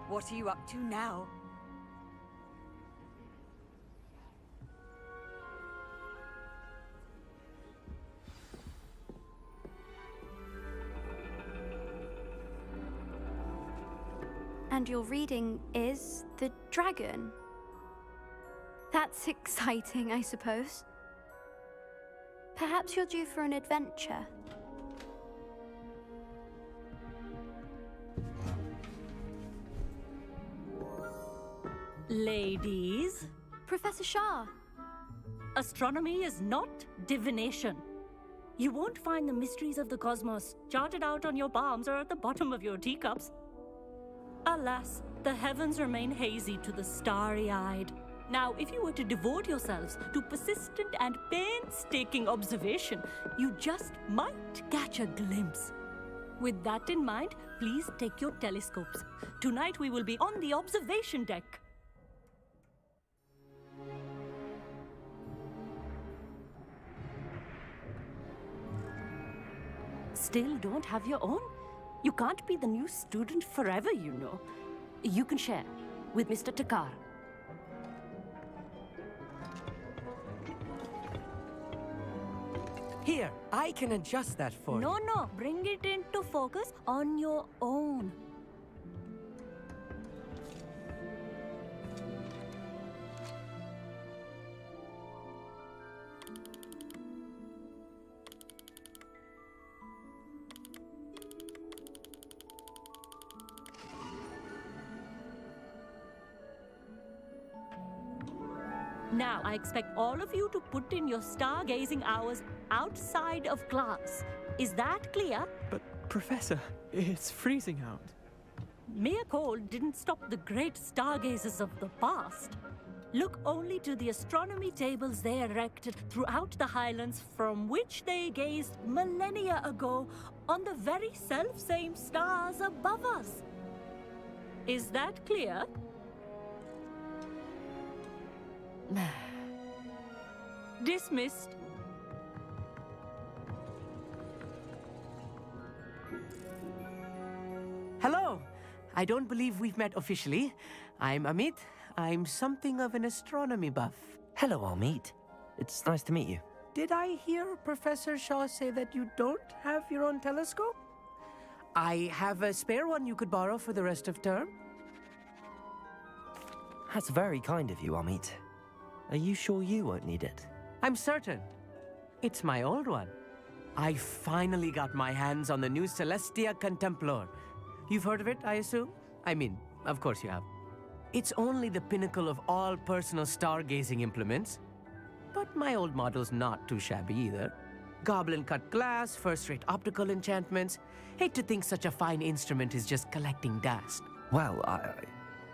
What are you up to now? And your reading is The Dragon? That's exciting, I suppose. Perhaps you're due for an adventure. Ladies, Professor Shah. astronomy is not divination. You won't find the mysteries of the cosmos charted out on your palms or at the bottom of your teacups. Alas, the heavens remain hazy to the starry-eyed. Now, if you were to devote yourselves to persistent and painstaking observation, you just might catch a glimpse. With that in mind, please take your telescopes. Tonight we will be on the observation deck. Still don't have your own? You can't be the new student forever, you know. You can share with Mr. Takar. Here, I can adjust that for you. No, bring it into focus on your own. Now, I expect all of you to put in your stargazing hours outside of class. Is that clear? But, Professor, it's freezing out. Mere cold didn't stop the great stargazers of the past. Look only to the astronomy tables they erected throughout the highlands from which they gazed millennia ago on the very self-same stars above us. Is that clear? Dismissed. Hello! I don't believe we've met officially. I'm Amit. I'm something of an astronomy buff. Hello, Amit. It's nice to meet you. Did I hear Professor Shaw say that you don't have your own telescope? I have a spare one you could borrow for the rest of term. That's very kind of you, Amit. Are you sure you won't need it? I'm certain. It's my old one. I finally got my hands on the new Celestia Contemplar. You've heard of it, I assume? I mean, of course you have. It's only the pinnacle of all personal stargazing implements. But my old model's not too shabby either. Goblin-cut glass, first-rate optical enchantments. Hate to think such a fine instrument is just collecting dust. Well,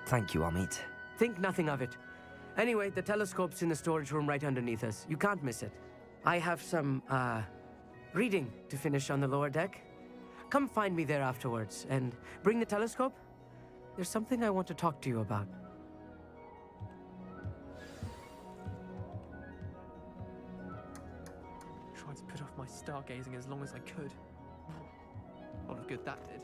thank you, Amit. Think nothing of it. Anyway, the telescope's in the storage room right underneath us. You can't miss it. I have some, reading to finish on the lower deck. Come find me there afterwards, and bring the telescope. There's something I want to talk to you about. Tried to put off my stargazing as long as I could. A lot of good that did.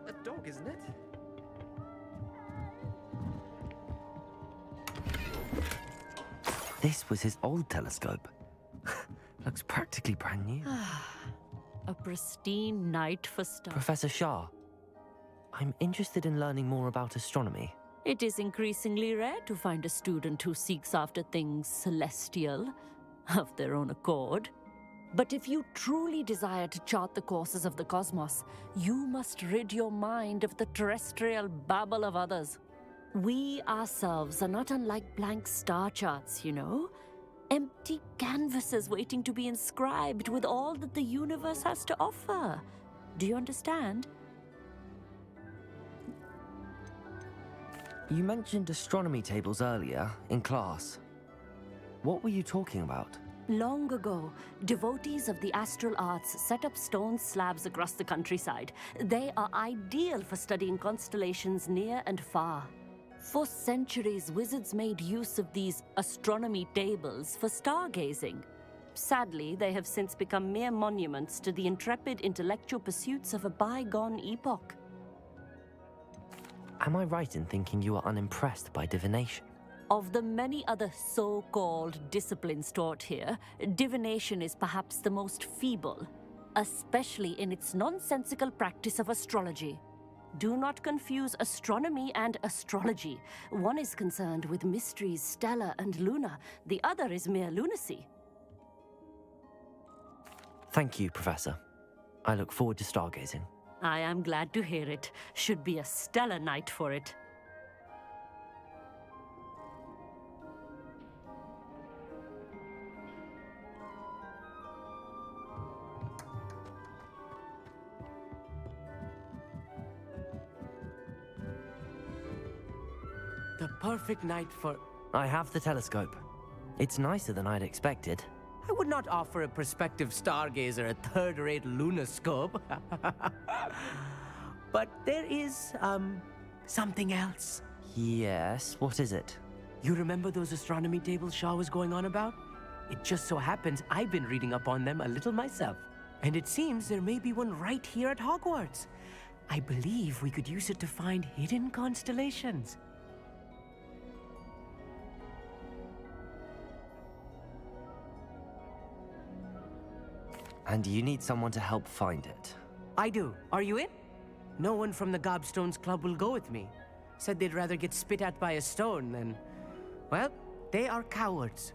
It's a dog, isn't it? This was his old telescope. Looks practically brand new. A pristine night for stars. Professor Shah, I'm interested in learning more about astronomy. It is increasingly rare to find a student who seeks after things celestial of their own accord. But if you truly desire to chart the courses of the cosmos, you must rid your mind of the terrestrial babble of others. We ourselves are not unlike blank star charts, you know? Empty canvases waiting to be inscribed with all that the universe has to offer. Do you understand? You mentioned astronomy tables earlier in class. What were you talking about? Long ago, devotees of the astral arts set up stone slabs across the countryside. They are ideal for studying constellations near and far. For centuries, wizards made use of these astronomy tables for stargazing. Sadly, they have since become mere monuments to the intrepid intellectual pursuits of a bygone epoch. Am I right in thinking you are unimpressed by divination? Of the many other so-called disciplines taught here, divination is perhaps the most feeble, especially in its nonsensical practice of astrology. Do not confuse astronomy and astrology. One is concerned with mysteries, Stella and Luna. The other is mere lunacy. Thank you, Professor. I look forward to stargazing. I am glad to hear it. Should be a stellar night for it. The perfect night for... I have the telescope. It's nicer than I'd expected. I would not offer a prospective stargazer a third-rate lunoscope. But there is, something else. Yes, what is it? You remember those astronomy tables Shaw was going on about? It just so happens I've been reading up on them a little myself. And it seems there may be one right here at Hogwarts. I believe we could use it to find hidden constellations. And you need someone to help find it. I do. Are you in? No one from the Gobstones Club will go with me. Said they'd rather get spit at by a stone than... Well, they are cowards.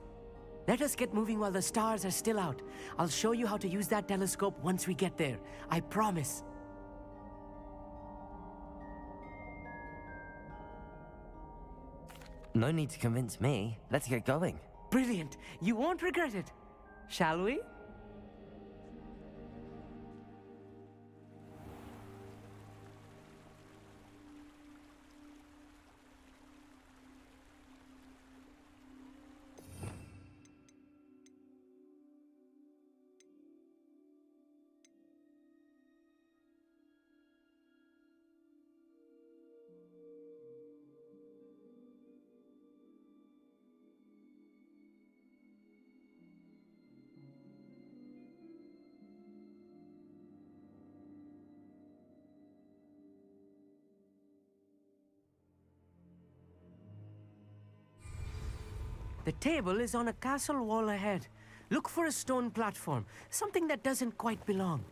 Let us get moving while the stars are still out. I'll show you how to use that telescope once we get there. I promise. No need to convince me. Let's get going. Brilliant. You won't regret it. Shall we? The table is on a castle wall ahead. Look for a stone platform, something that doesn't quite belong.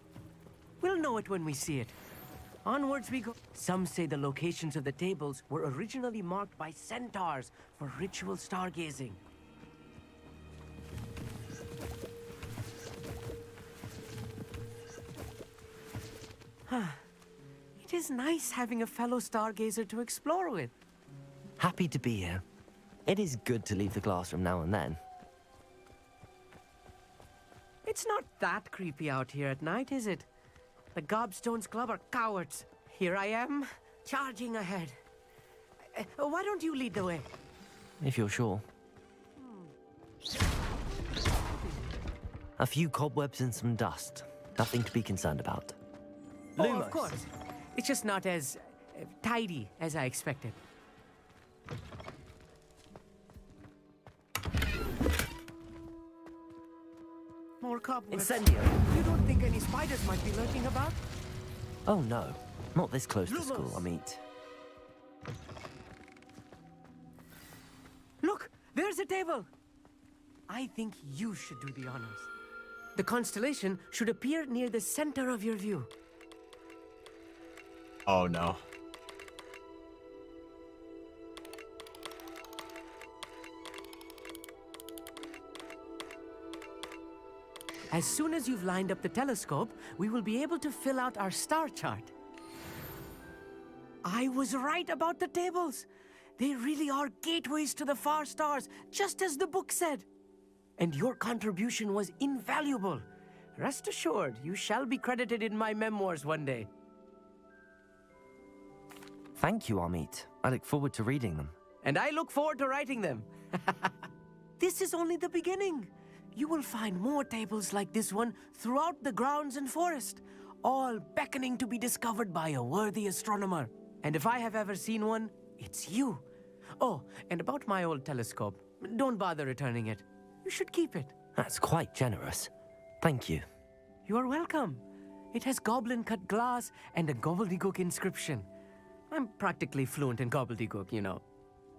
We'll know it when we see it. Onwards we go. Some say the locations of the tables were originally marked by centaurs for ritual stargazing. It is nice having a fellow stargazer to explore with. Happy to be here. It is good to leave the classroom now and then. It's not that creepy out here at night, is it? The Gobstones Club are cowards. Here I am, charging ahead. Why don't you lead the way? If you're sure. A few cobwebs and some dust. Nothing to be concerned about. Oh, Lumos. of course. It's just not as tidy as I expected. More cobwebs. Incendio. You don't think any spiders might be lurking about? Oh no. Not this close to school, I mean. Look, there's a table. I think you should do the honors. The constellation should appear near the center of your view. Oh no. As soon as you've lined up the telescope, we will be able to fill out our star chart. I was right about the tables. They really are gateways to the far stars, just as the book said. And your contribution was invaluable. Rest assured, you shall be credited in my memoirs one day. Thank you, Amit. I look forward to reading them. And I look forward to writing them. This is only the beginning. You will find more tables like this one throughout the grounds and forest, all beckoning to be discovered by a worthy astronomer. And if I have ever seen one, it's you. Oh, and about my old telescope, don't bother returning it. You should keep it. That's quite generous. Thank you. You are welcome. It has goblin-cut glass and a gobbledygook inscription. I'm practically fluent in gobbledygook, you know.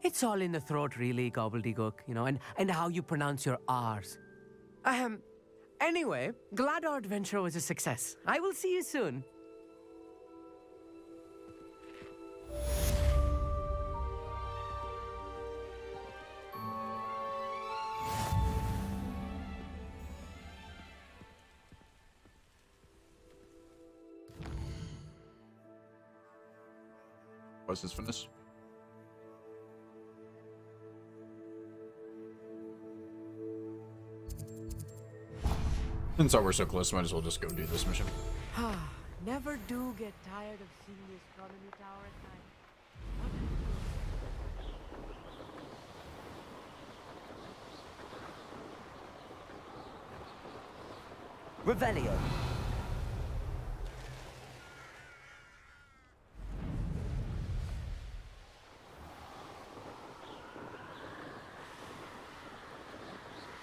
It's all in the throat, really, gobbledygook, you know, and how you pronounce your R's. Anyway, glad our adventure was a success. I will see you soon. Quest is finished. Since we're so close, might as well just go do this mission. Never do get tired of seeing the astronomy tower at night. Revelio.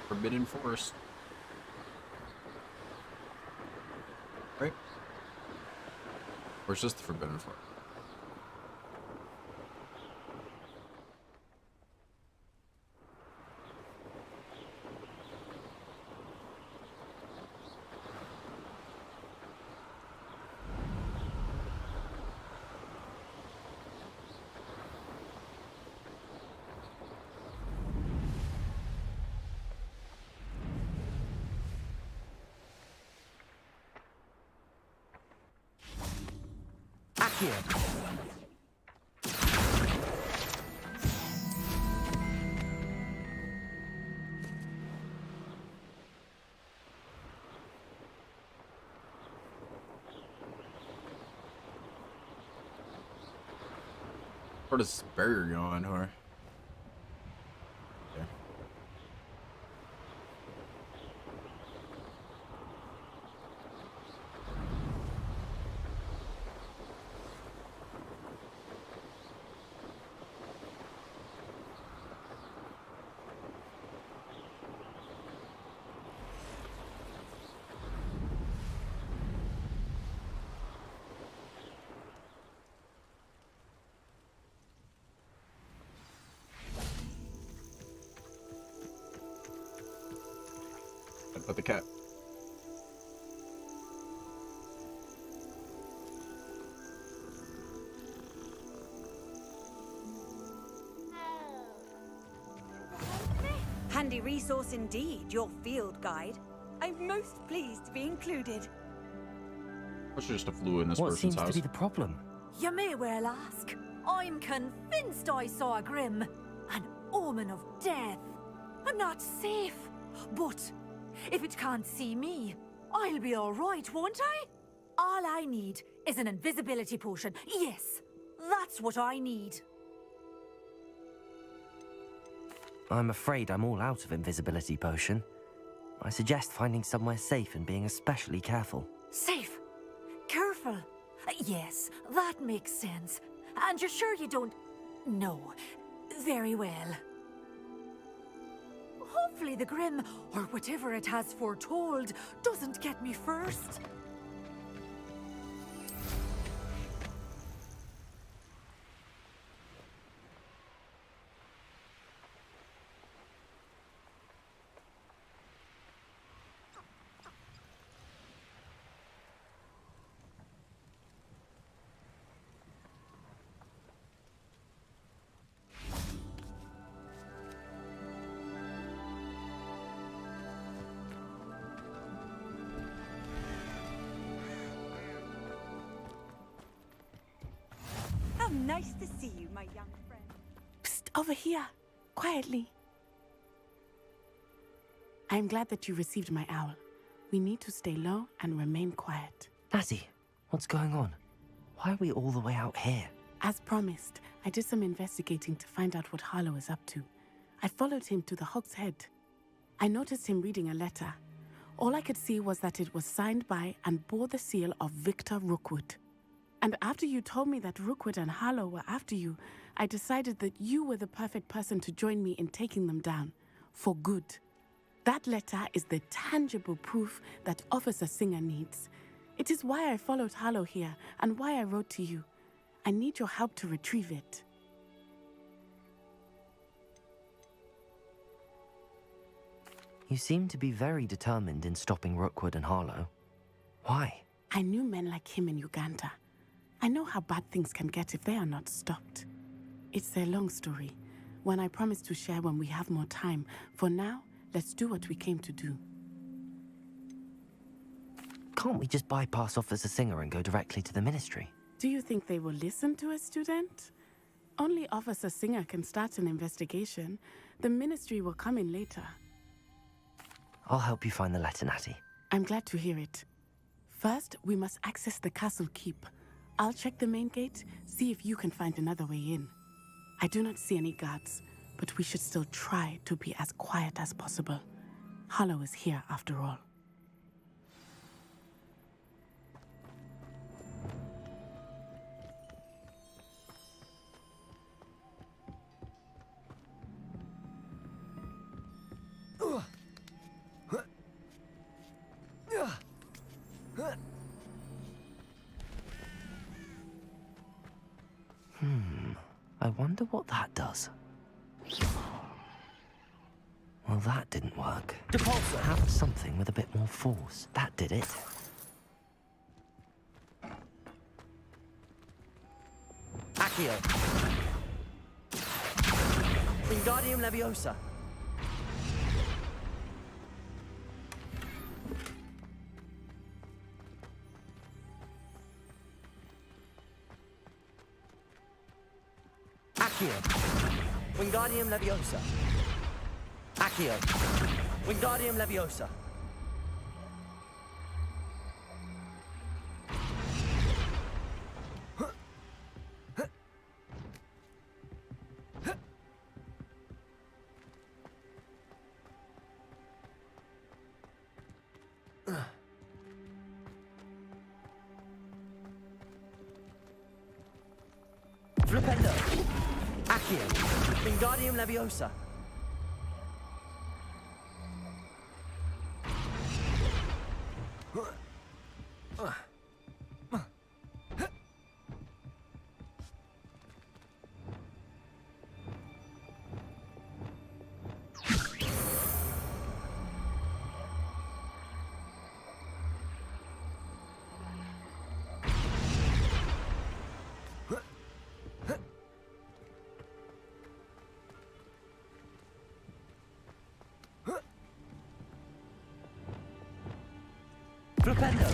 Forbidden Forest. Right? Or is this the Forbidden Forest? Accio. Where does this barrier going, or? There. About the cat. Handy resource indeed, your field guide. I'm most pleased to be included. I should just have flew in this What person's seems house. to be the problem? You may well ask. I'm convinced I saw a Grim. An omen of death. I'm not safe. But if it can't see me, I'll be all right, won't I? All I need is an invisibility potion. Yes, that's what I need. I'm afraid I'm all out of invisibility potion. I suggest finding somewhere safe and being especially careful. Safe. Careful. Yes, that makes sense. And you're sure you don't... No. Very well. Hopefully the Grim, or whatever it has foretold, doesn't get me first. How nice to see you, my young friend. Psst, over here. Quietly. I am glad that you received my owl. We need to stay low and remain quiet. Natty, what's going on? Why are we all the way out here? As promised, I did some investigating to find out what Harlow is up to. I followed him to the Hog's Head. I noticed him reading a letter. All I could see was that it was signed by and bore the seal of Victor Rookwood. And after you told me that Rookwood and Harlow were after you, I decided that you were the perfect person to join me in taking them down. For good. That letter is the tangible proof that Officer Singer needs. It is why I followed Harlow here and why I wrote to you. I need your help to retrieve it. You seem to be very determined in stopping Rookwood and Harlow. Why? I knew men like him in Uganda. I know how bad things can get if they are not stopped. It's a long story, one I promise to share when we have more time. For now, let's do what we came to do. Can't we just bypass Officer Singer and go directly to the Ministry? Do you think they will listen to a student? Only Officer Singer can start an investigation. The ministry will come in later. I'll help you find the letter, Natty. I'm glad to hear it. First, we must access the castle keep. I'll check the main gate, see if you can find another way in. I do not see any guards, but we should still try to be as quiet as possible. Harlow is here after all. I wonder what that does. Well, that didn't work. Depulsor! Have something with a bit more force. That did it. Accio! Wingardium Leviosa! Accio! Wingardium Leviosa! Accio! Wingardium Leviosa! Flipendo! Accio! Wingardium Leviosa! Flipendo!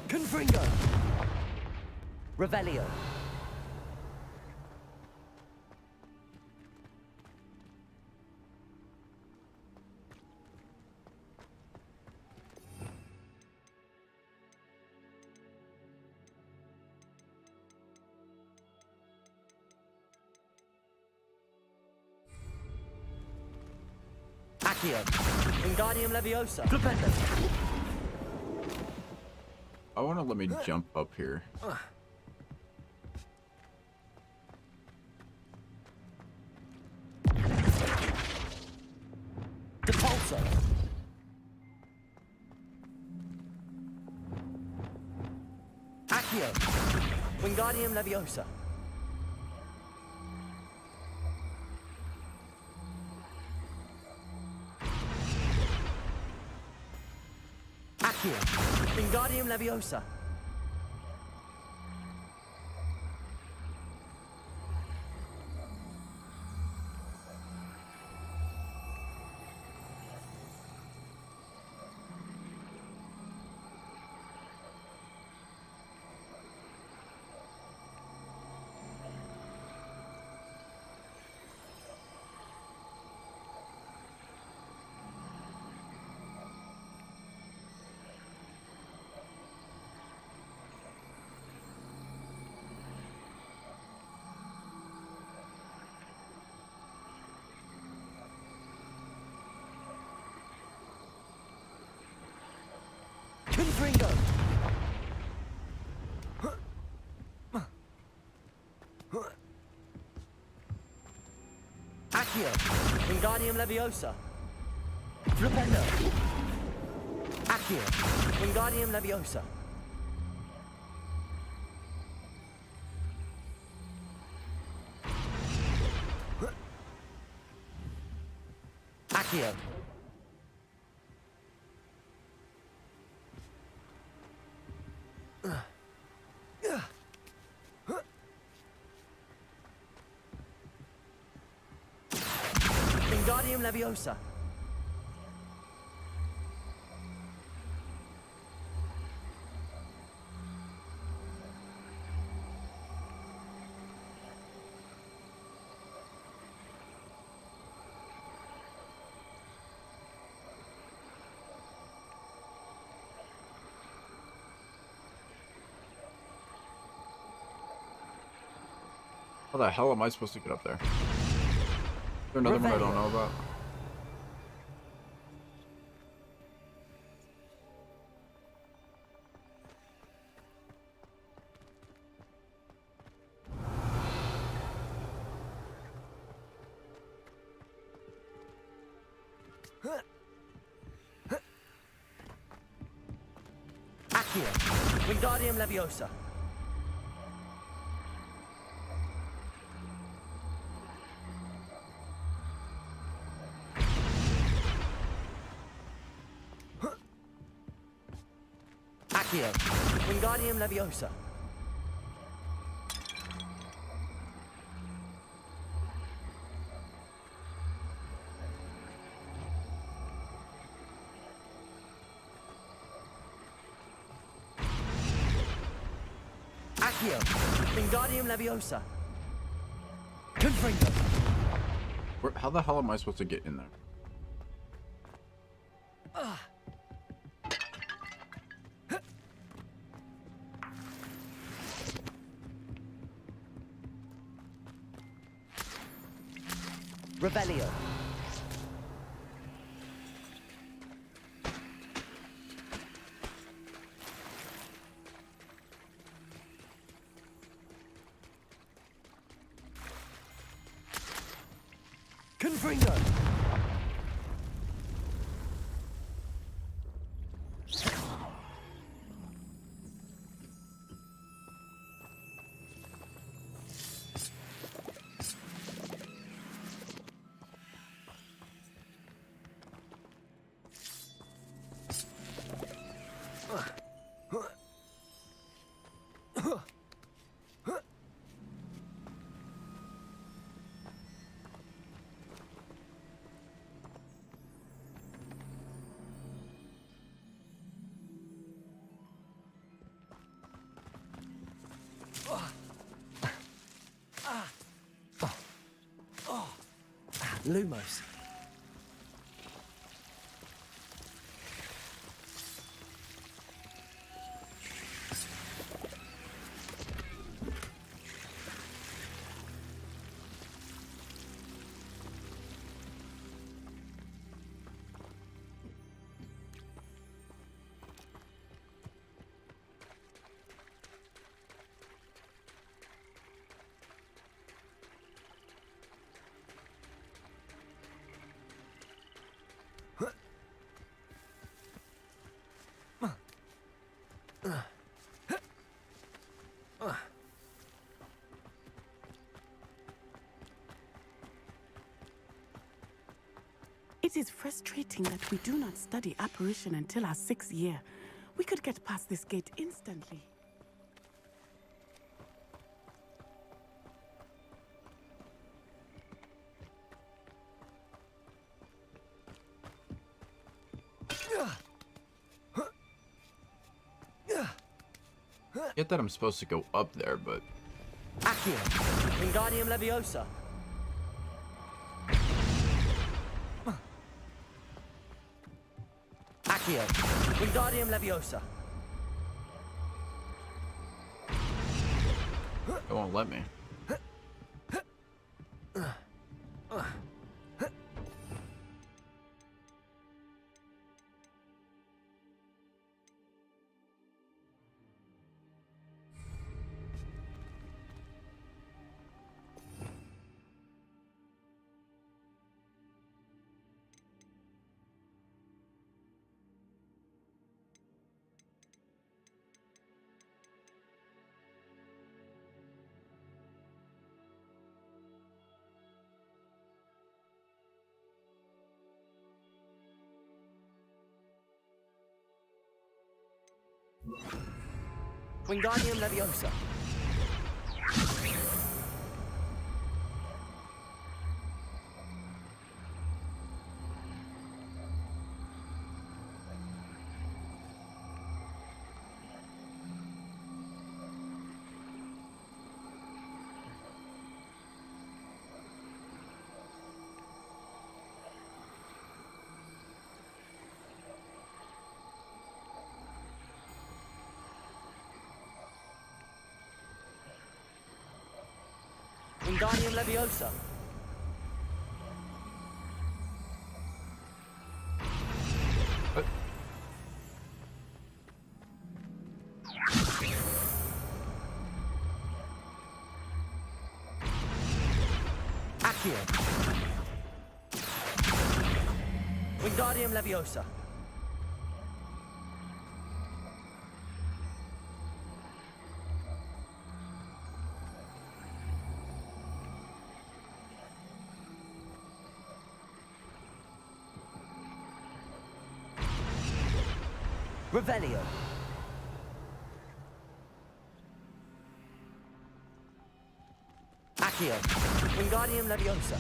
Confringo! Revelio! Accio! Wingardium Leviosa! Flipendo! I want to let me jump up here. Depulsor! Accio! Wingardium Leviosa! Accio! Wingardium Leviosa! Confringo! Accio! Wingardium Leviosa! Flipendo! Accio! Wingardium Leviosa! Accio! Wingardium Leviosa! How the hell am I supposed to get up there? Is there another one I don't know about? Accio, Wingardium Leviosa. Accio, Wingardium Leviosa. Accio, Wingardium Leviosa. Confringo. How the hell am I supposed to get in there? Revelio. Confringo. Lumos. It is frustrating that we do not study apparition until our 6th year. We could get past this gate instantly. Get that I'm supposed to go up there, but... Accio, Wingardium Leviosa. Accio, Wingardium Leviosa. It won't let me. Wingardium Leviosa. Wingardium Leviosa. What? Accio. Wingardium Leviosa. Revelio. Accio. Wingardium Leviosa.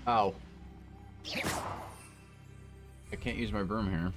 Ow. I can't use my broom here.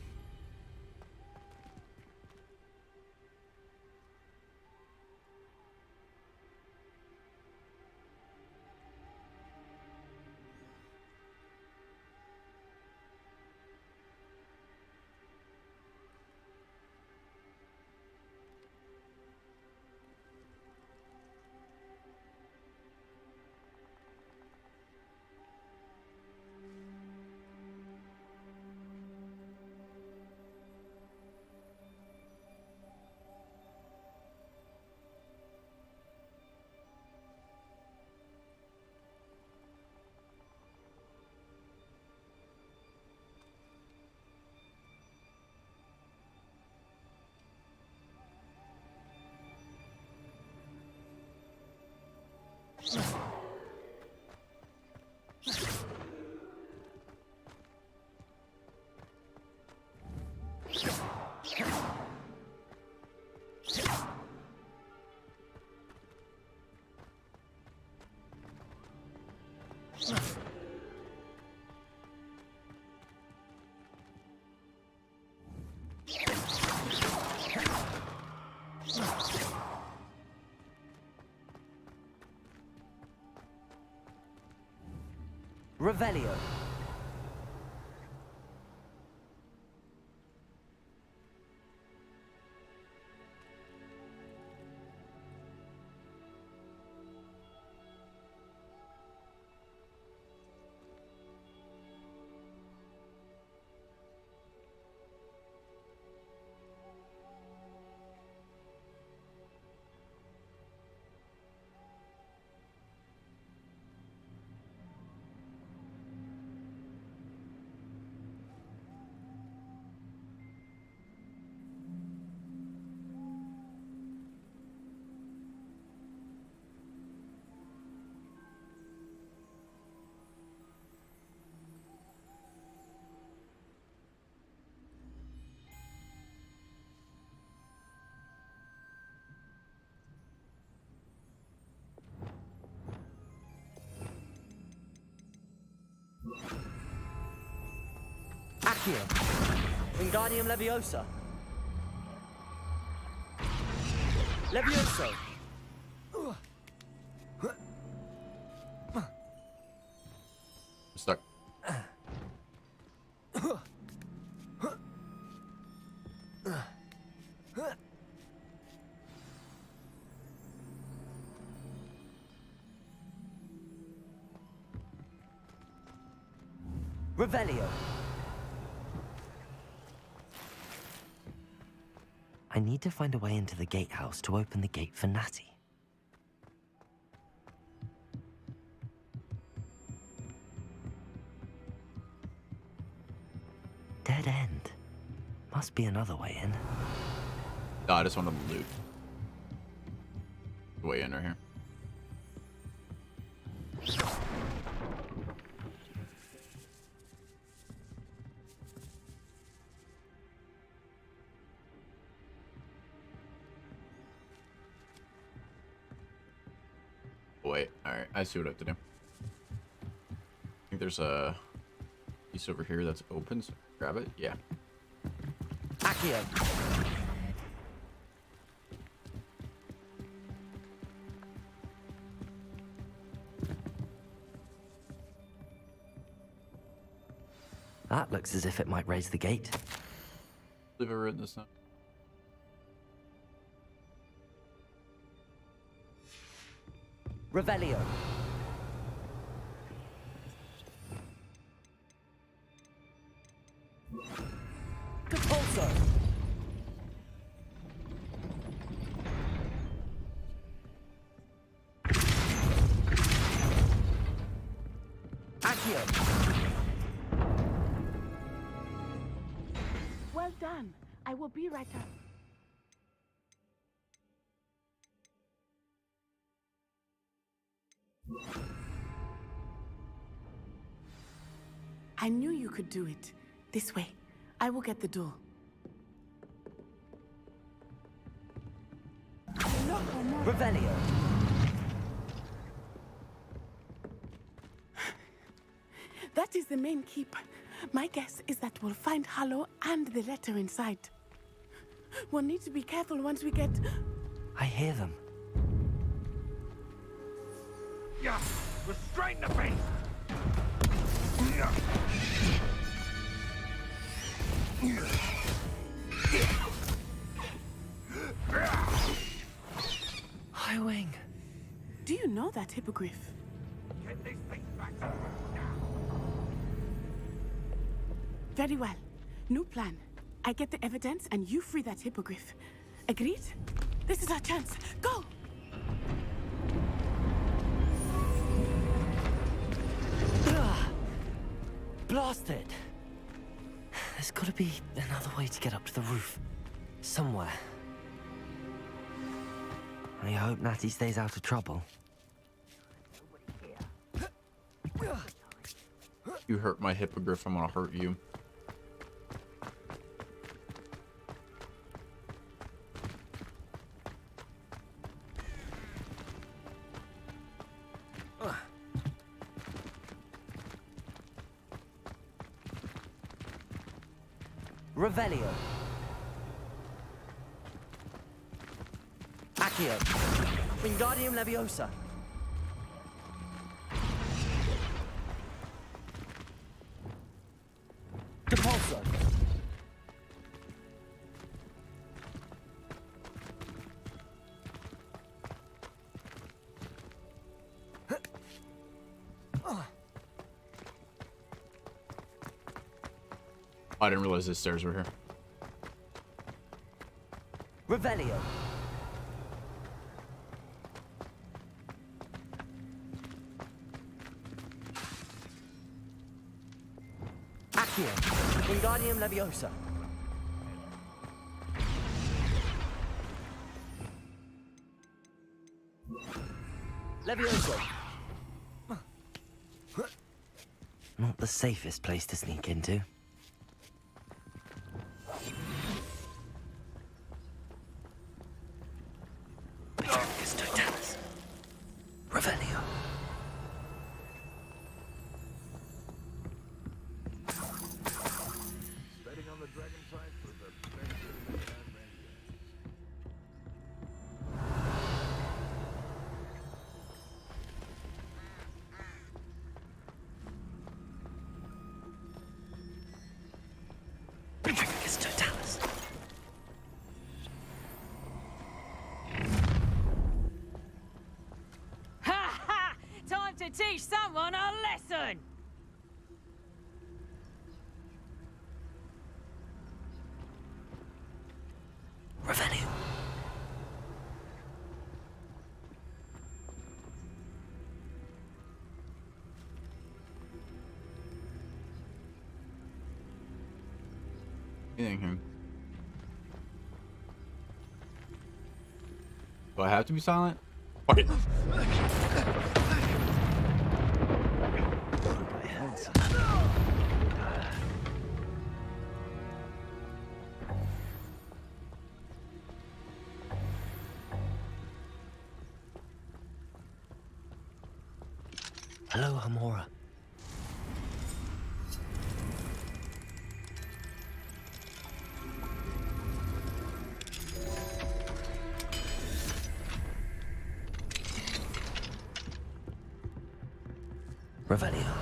Revelio. Accio. Wingardium Leviosa. Levioso. I'm stuck. Revelio. I need to find a way into the gatehouse to open the gate for Natty. Dead end. Must be another way in. No, I just wanted to loot. Way in right here. Wait, alright, I see what I have to do. I think there's a piece over here that's open, so grab it. Yeah. Accio. That looks as if it might raise the gate. I've ever written this down. Revelio. Compulso. Accio. Well done. I will be right up. I knew you could do it. This way. I will get the door. Revelio. That is the main keep. My guess is that we'll find Harlow and the letter inside. We'll need to be careful once we get... I hear them. Yeah, restrain the beast! Yeah. Highwing. Do you know that hippogriff? Get these things back. Very well. New plan. I get the evidence and you free that hippogriff. Agreed? This is our chance. Go! Blasted! There's gotta be another way to get up to the roof. Somewhere. I hope Natty stays out of trouble. You hurt my hippogriff, I'm gonna hurt you. Revelio. Accio. Wingardium Leviosa. Compulso. I didn't realize the stairs were here. Revelio. Accio. Wingardium Leviosa. Leviosa. Not the safest place to sneak into. Revelio. Betting on the dragon type for the best Petrificus Totalis. Ha ha! Time to teach someone a lesson! Revelio. Anything here. Do I have to be silent? Wait. Hello, Hamora. Revelio.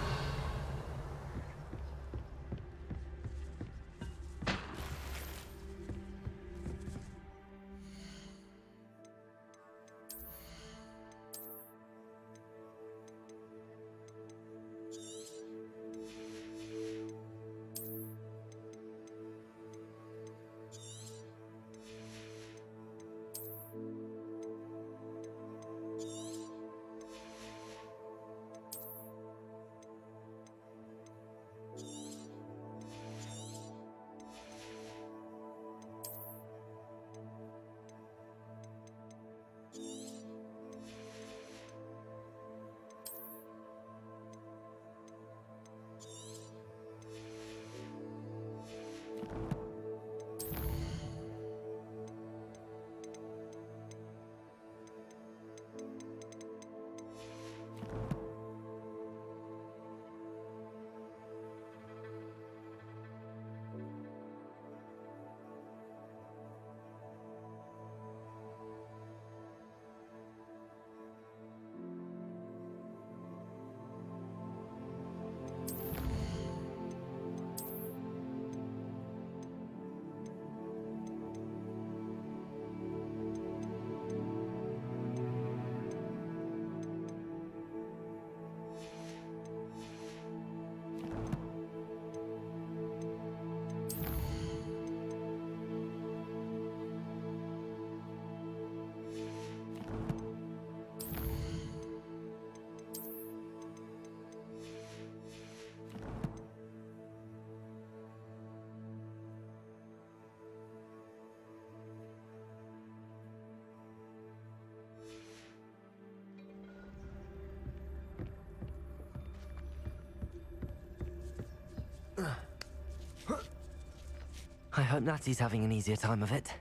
hope Natty's having an easier time of it.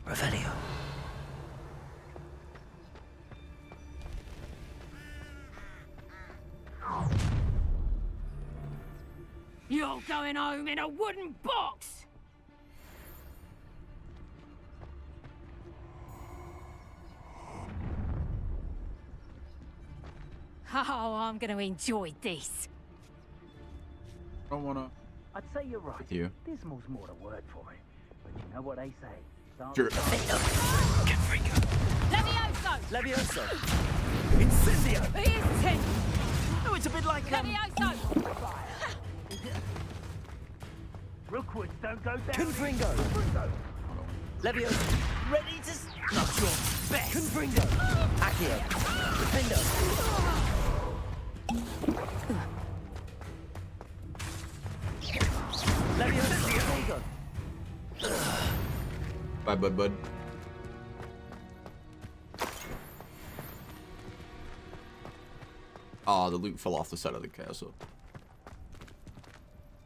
Revelio. You're going home in a wooden box! Oh, I'm going to enjoy this. I don't wanna. I'd say you're right. With you. Dismal's more the word for it. But you know what they say. Sure. Levioso! Levioso! Incendio! Incendio! Oh, it's a bit like, Levioso! Rookwoods don't go down. Confringo! Levioso! Ready to... Not your best! Confringo! Accio! Defendo! Levioso! Bye, bud. Ah, the loot fell off the side of the castle.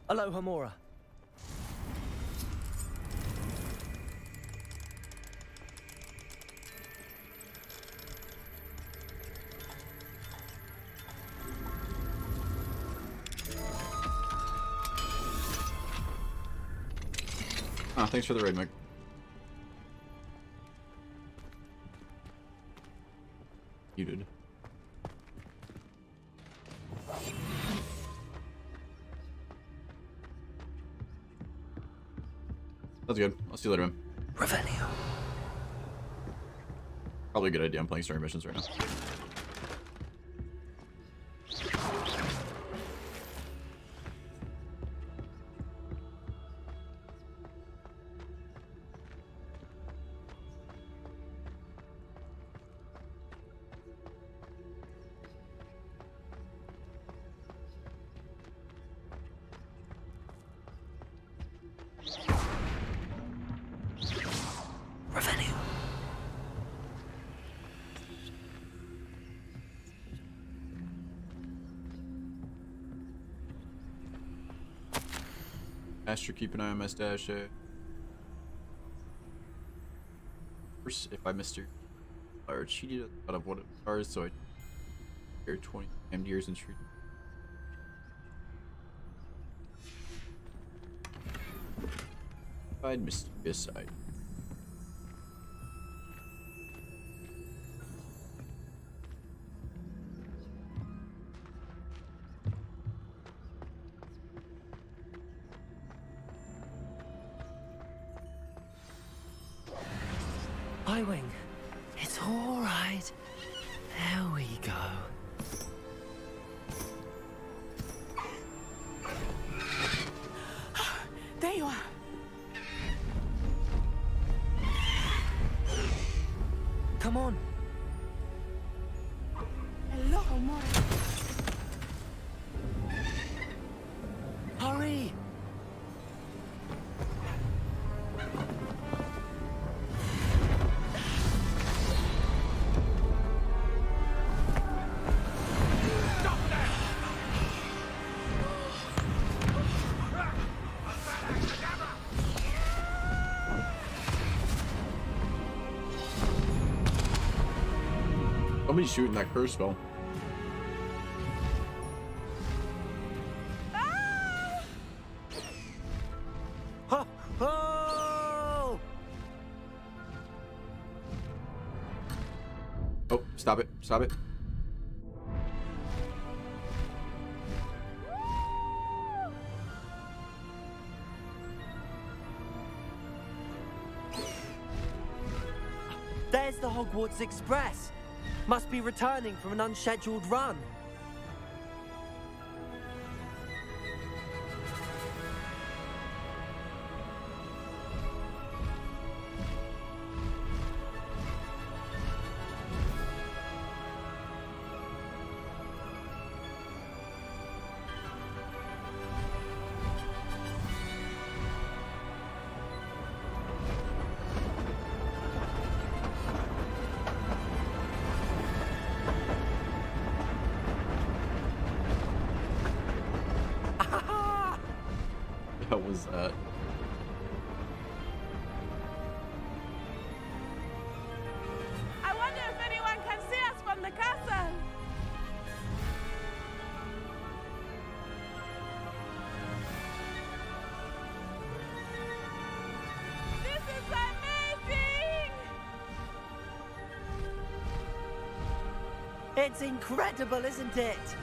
Aloha Mora. Ah, thanks for the raid, Mick. You did. That's good. I'll see you later, man. Revelio. Probably a good idea. I'm playing story missions right now. Revelio. Master, keep an eye on my stash. First, if I missed her, or cheated out of what it was, so I here 20 damned years in street. I'd mysterious side. Highwing. It's all right. There we go. There you are. Come on. Hello, Mora. Hurry. Somebody's shooting that curse spell. Ho! Ho! Oh, stop it. Stop it. There's the Hogwarts Express. Must be returning from an unscheduled run. hell was that? I wonder if anyone can see us from the castle. This is amazing! It's incredible, isn't it?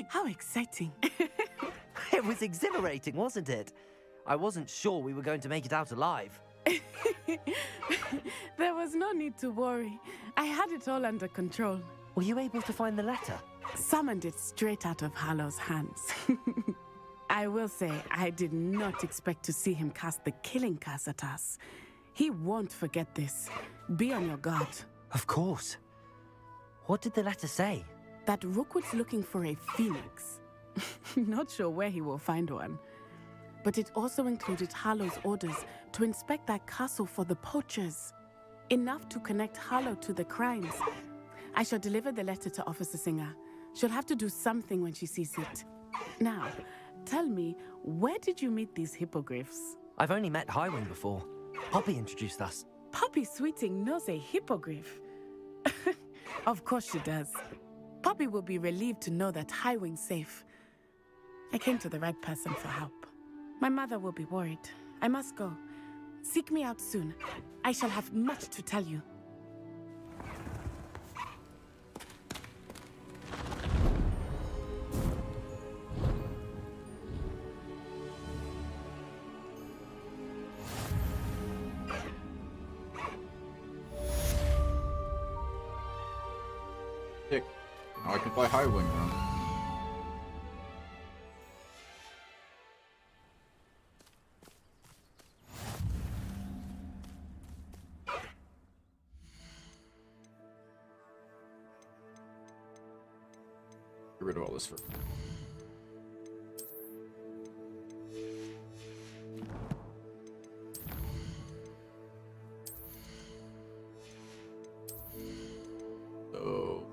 How exciting. It was exhilarating, wasn't it? I wasn't sure we were going to make it out alive. There was no need to worry. I had it all under control. Were you able to find the letter? Summoned it straight out of Hallow's hands. I will say, I did not expect to see him cast the killing curse at us. He won't forget this. Be on your guard. Of course. What did the letter say? That Rookwood's looking for a phoenix. Not sure where he will find one. But it also included Harlow's orders to inspect that castle for the poachers. Enough to connect Harlow to the crimes. I shall deliver the letter to Officer Singer. She'll have to do something when she sees it. Now, tell me, where did you meet these hippogriffs? I've only met Highwing before. Poppy introduced us. Poppy Sweeting knows a hippogriff. Of course she does. Poppy will be relieved to know that Highwing's safe. I came to the right person for help. My mother will be worried. I must go. Seek me out soon. I shall have much to tell you. Dick. Now I can fly Highwing around. Get rid of all this for. Oh.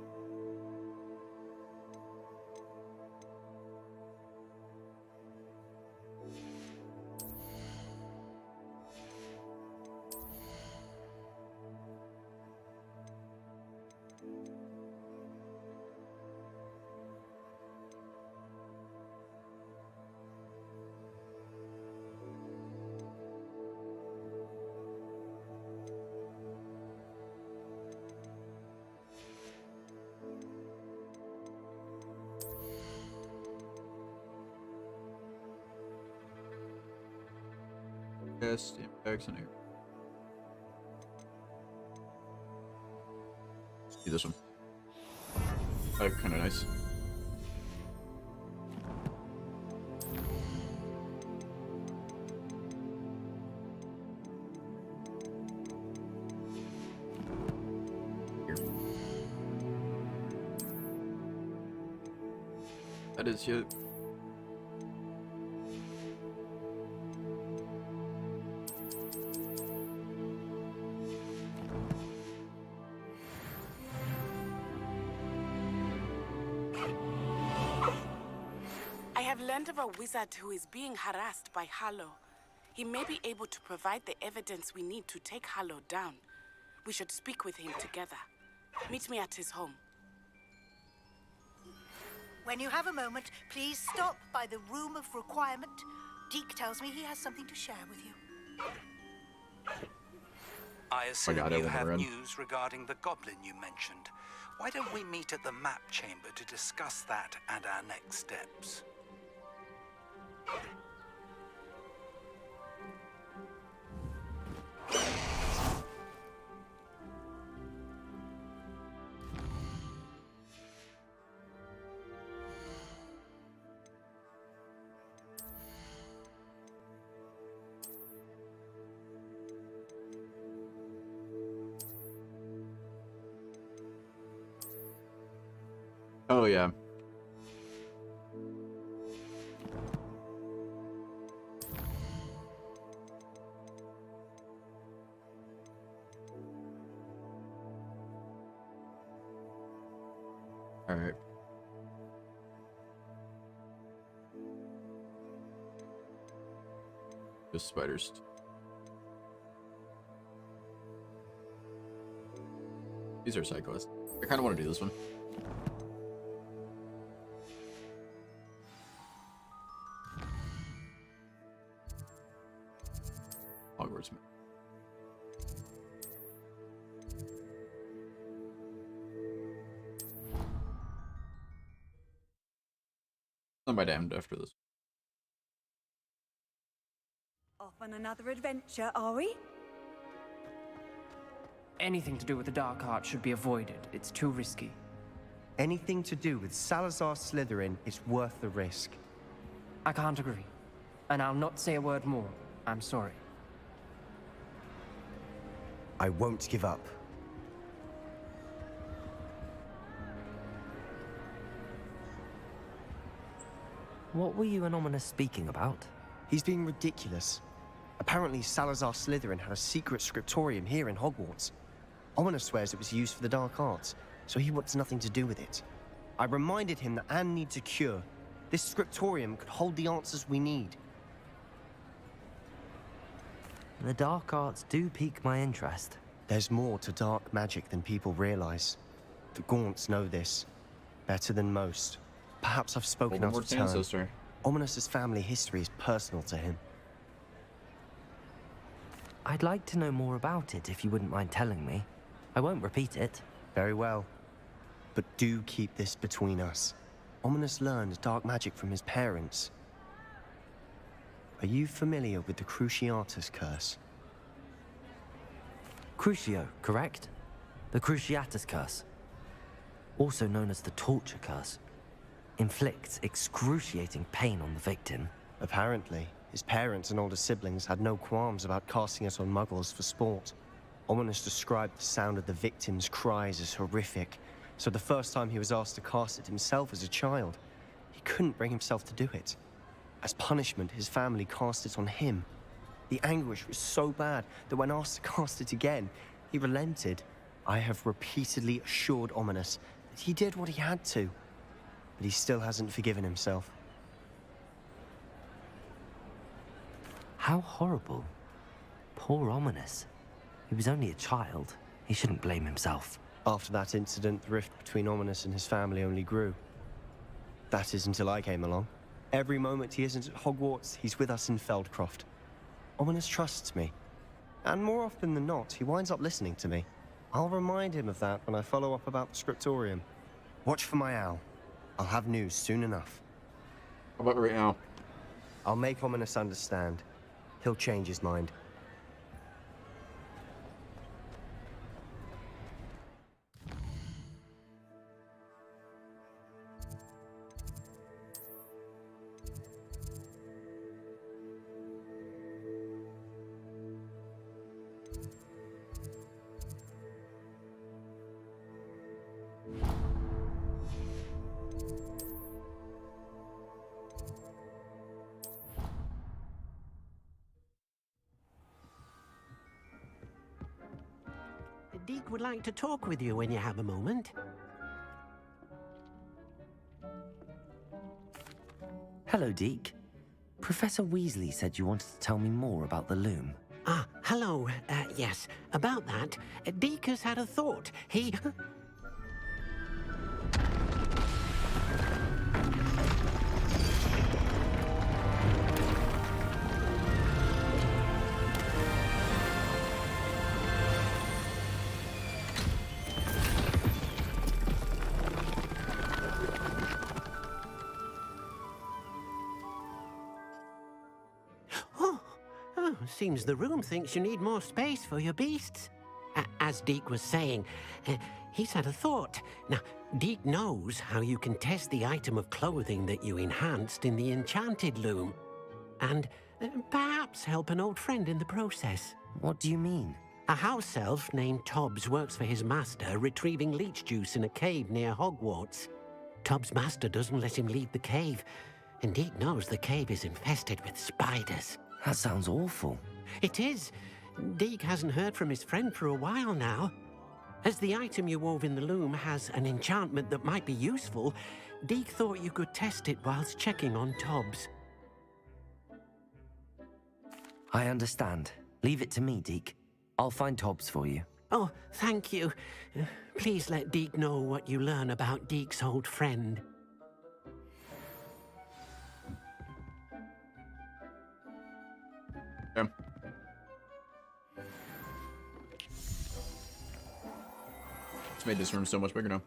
Cast impacts on air. See this one. Kind of nice. Here. That is it. I have learned of a wizard who is being harassed by Harlow. He may be able to provide the evidence we need to take Harlow down. We should speak with him together. Meet me at his home. When you have a moment, please stop by the Room of Requirement. Deke tells me he has something to share with you. I assume got you it when have we're in. news regarding the goblin you mentioned. Why don't we meet at the map chamber to discuss that and our next steps? Oh, yeah. All right. Just spiders. These are side quests. I kind of want to do this one. Hogwarts. Not by damned after this. Off on another adventure, are we? Anything to do with the Dark Art should be avoided. It's too risky. Anything to do with Salazar Slytherin is worth the risk. I can't agree. And I'll not say a word more. I'm sorry. I won't give up. What were you and Ominous speaking about? He's being ridiculous. Apparently, Salazar Slytherin had a secret scriptorium here in Hogwarts. Ominous swears it was used for the Dark Arts, so he wants nothing to do with it. I reminded him that Anne needs a cure. This scriptorium could hold the answers we need. The Dark Arts do pique my interest. There's more to dark magic than people realize. The Gaunts know this better than most. Perhaps I've spoken out of turn. Sister. Ominous's family history is personal to him. I'd like to know more about it if you wouldn't mind telling me. I won't repeat it. Very well. But do keep this between us. Ominous learned dark magic from his parents. Are you familiar with the Cruciatus Curse? Crucio, correct? The Cruciatus Curse. Also known as the Torture Curse. Inflicts excruciating pain on the victim. Apparently, his parents and older siblings had no qualms about casting it on muggles for sport. Ominous described the sound of the victim's cries as horrific, so the first time he was asked to cast it himself as a child, he couldn't bring himself to do it. As punishment, his family cast it on him. The anguish was so bad that when asked to cast it again, he relented. I have repeatedly assured Ominous that he did what he had to, but he still hasn't forgiven himself. How horrible. Poor Ominous. He was only a child. He shouldn't blame himself. After that incident, the rift between Ominous and his family only grew. That is until I came along. Every moment he isn't at Hogwarts, he's with us in Feldcroft. Ominous trusts me. And more often than not, he winds up listening to me. I'll remind him of that when I follow up about the scriptorium. Watch for my owl. I'll have news soon enough. How about right now? I'll make Ominous understand. He'll change his mind. Deek would like to talk with you when you have a moment. Hello, Deke. Professor Weasley said you wanted to tell me more about the loom. Ah, hello. Yes, about that. Deek has had a thought. He... Seems the room thinks you need more space for your beasts. As Deek was saying, he's had a thought. Now, Deek knows how you can test the item of clothing that you enhanced in the enchanted loom. And perhaps help an old friend in the process. What do you mean? A house elf named Tobbs works for his master, retrieving leech juice in a cave near Hogwarts. Tubbs' master doesn't let him leave the cave. And Deke knows the cave is infested with spiders. That sounds awful. It is. Deke hasn't heard from his friend for a while now. As the item you wove in the loom has an enchantment that might be useful, Deke thought you could test it whilst checking on Tubbs. I understand. Leave it to me, Deke. I'll find Tobbs for you. Oh, thank you. Please let Deke know what you learn about Deke's old friend. Yeah. It's made this room so much bigger now.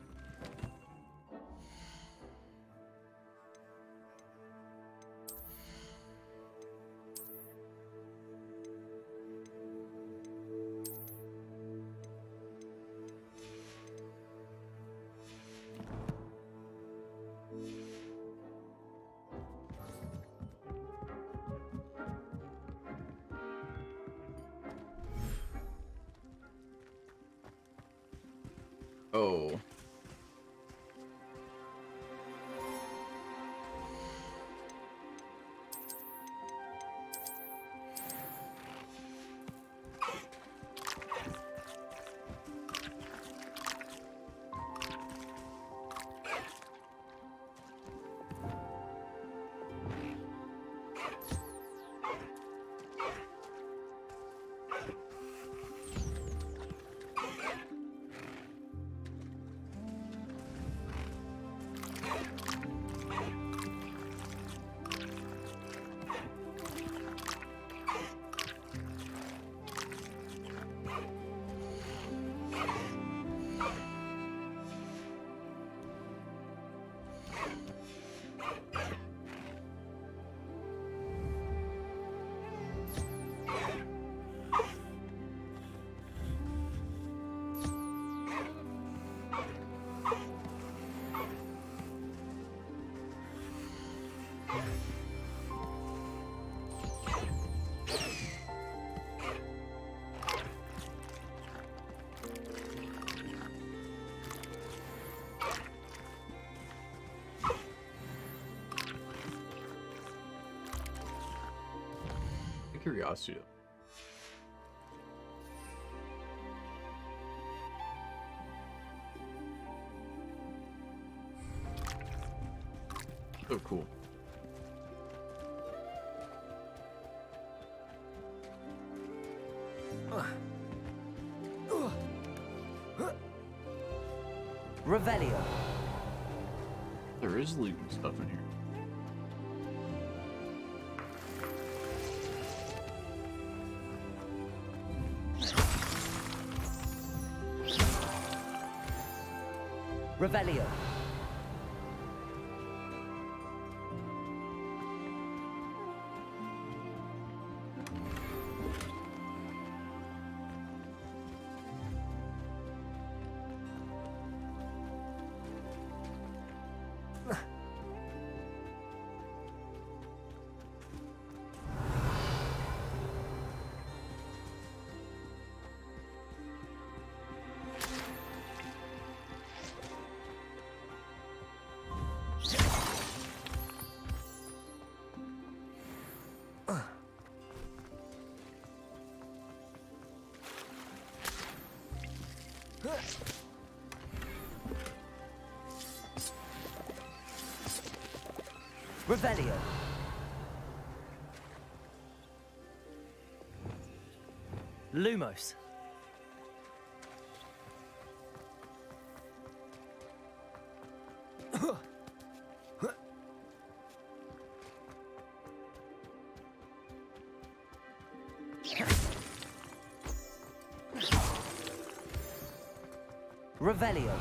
Oh. Curiosity. So cool. Revelio. There is loot and stuff in here. Revelio. Revelio. Lumos. Revelio.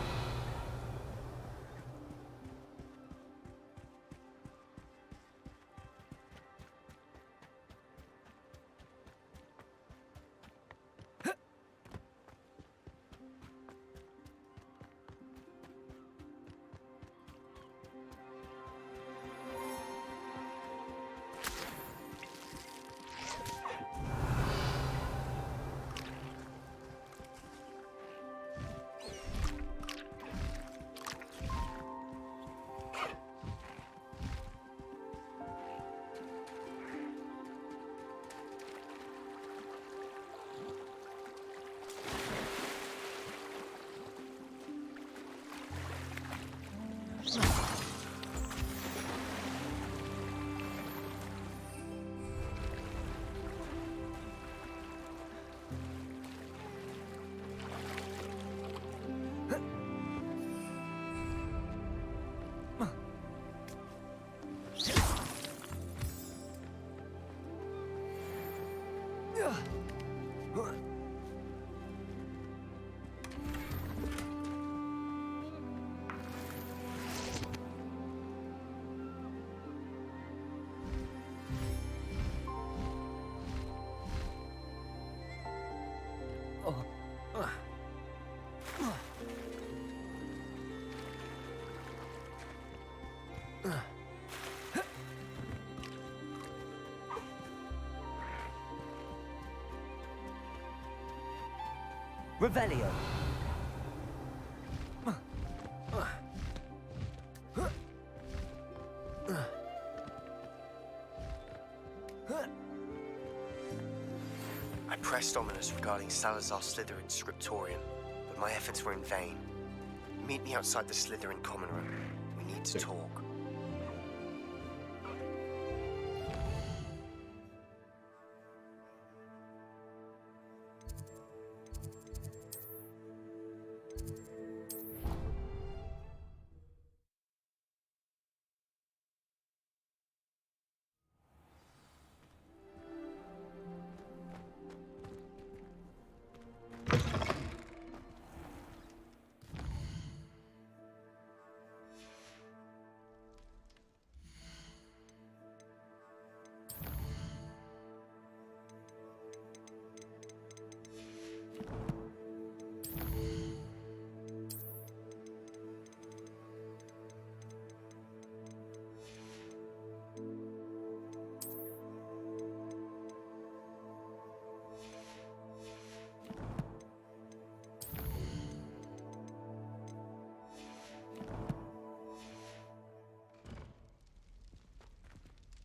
Revelio. I pressed Ominous regarding Salazar Slytherin's scriptorium, but my efforts were in vain. Meet me outside the Slytherin common room. We need to talk.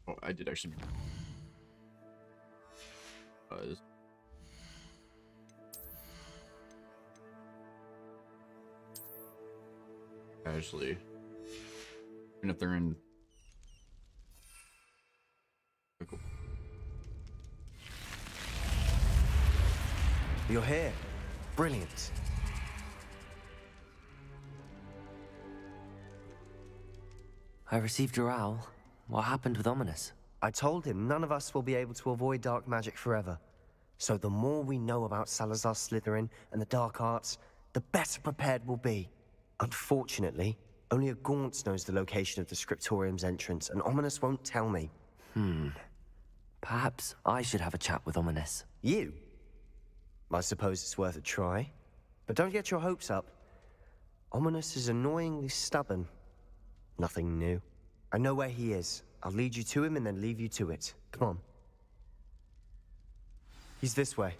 Oh, I did actually. Casually, even if they're in. Cool. You're here. Brilliant. I received your owl. What happened with Ominous? I told him none of us will be able to avoid dark magic forever. So the more we know about Salazar Slytherin and the dark arts, the better prepared we'll be. Unfortunately, only a Gaunt knows the location of the Scriptorium's entrance, and Ominous won't tell me. Perhaps I should have a chat with Ominous. You? I suppose it's worth a try. But don't get your hopes up. Ominous is annoyingly stubborn. Nothing new. I know where he is. I'll lead you to him and then leave you to it. Come on. He's this way.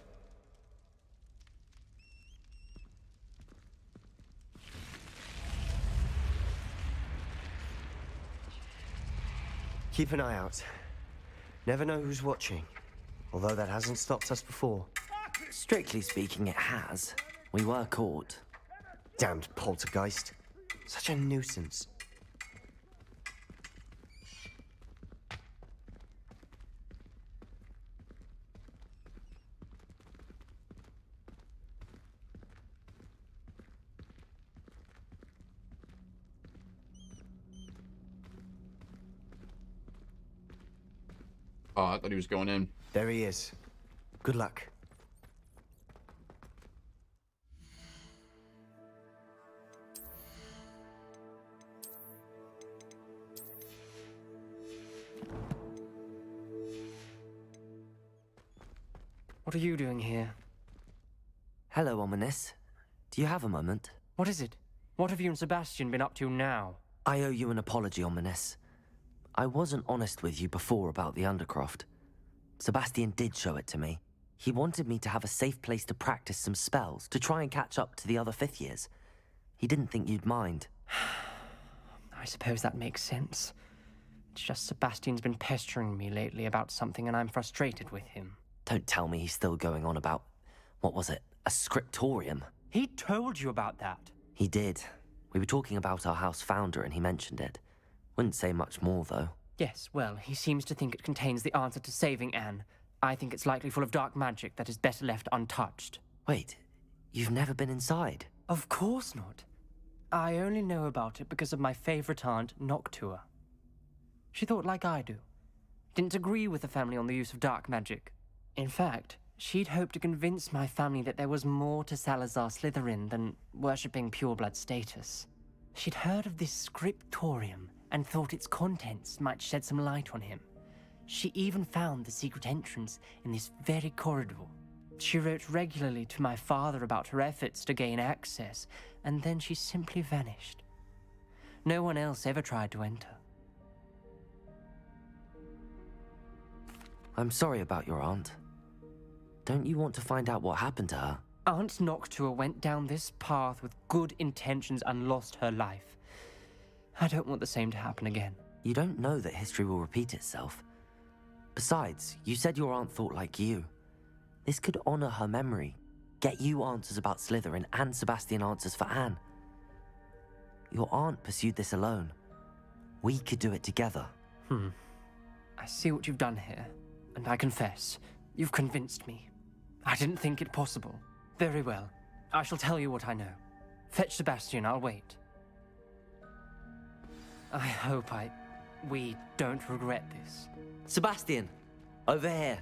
Keep an eye out. Never know who's watching. Although that hasn't stopped us before. Strictly speaking, it has. We were caught. Damned poltergeist. Such a nuisance. Oh, I thought he was going in. There he is. Good luck. What are you doing here? Hello, Ominous. Do you have a moment? What is it? What have you and Sebastian been up to now? I owe you an apology, Ominous. I wasn't honest with you before about the Undercroft. Sebastian did show it to me. He wanted me to have a safe place to practice some spells, to try and catch up to the other fifth years. He didn't think you'd mind. I suppose that makes sense. It's just Sebastian's been pestering me lately about something and I'm frustrated with him. Don't tell me he's still going on about, what was it, a scriptorium? He told you about that. He did. We were talking about our house founder and he mentioned it. Wouldn't say much more, though. Yes, well, he seems to think it contains the answer to saving Anne. I think it's likely full of dark magic that is better left untouched. Wait, you've never been inside? Of course not. I only know about it because of my favorite aunt, Noctua. She thought like I do. Didn't agree with the family on the use of dark magic. In fact, she'd hoped to convince my family that there was more to Salazar Slytherin than worshipping pureblood status. She'd heard of this scriptorium and thought its contents might shed some light on him. She even found the secret entrance in this very corridor. She wrote regularly to my father about her efforts to gain access, and then she simply vanished. No one else ever tried to enter. I'm sorry about your aunt. Don't you want to find out what happened to her? Aunt Noctua went down this path with good intentions and lost her life. I don't want the same to happen again. You don't know that history will repeat itself. Besides, you said your aunt thought like you. This could honor her memory, get you answers about Slytherin and Sebastian answers for Anne. Your aunt pursued this alone. We could do it together. I see what you've done here, and I confess, you've convinced me. I didn't think it possible. Very well. I shall tell you what I know. Fetch Sebastian, I'll wait. I hope we don't regret this. Sebastian, over here.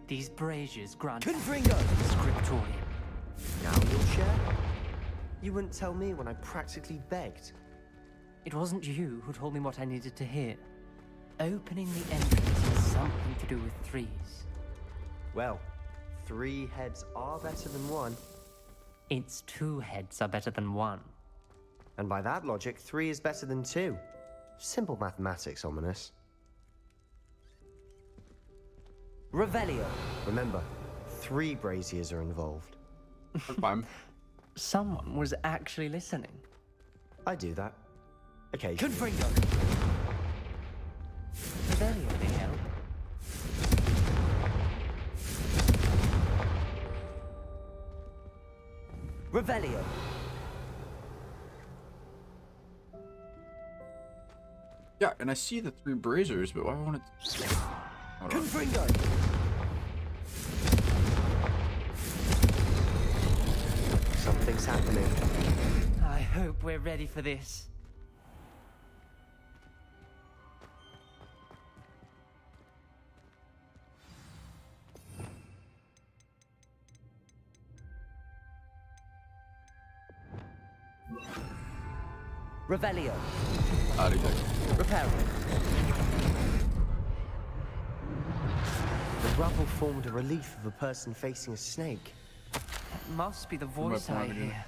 These braziers grant Confringo! Scriptorium. Now you'll share? You wouldn't tell me when I practically begged. It wasn't you who told me what I needed to hear. Opening the entrance has something to do with threes. Well, 3 heads are better than 1. Its 2 heads are better than 1. And by that logic, 3 is better than 2. Simple mathematics, Ominous. Revelio. Remember, 3 braziers are involved. Someone was actually listening. I do that. Occasionally. Confringo. Revelio, they help. Revelio. Yeah, and I see the 3 braziers, but why won't it... Confringo. Something's happening. I hope we're ready for this. Revelio. Repairing. The rubble formed a relief of a person facing a snake. That must be the voice I hear.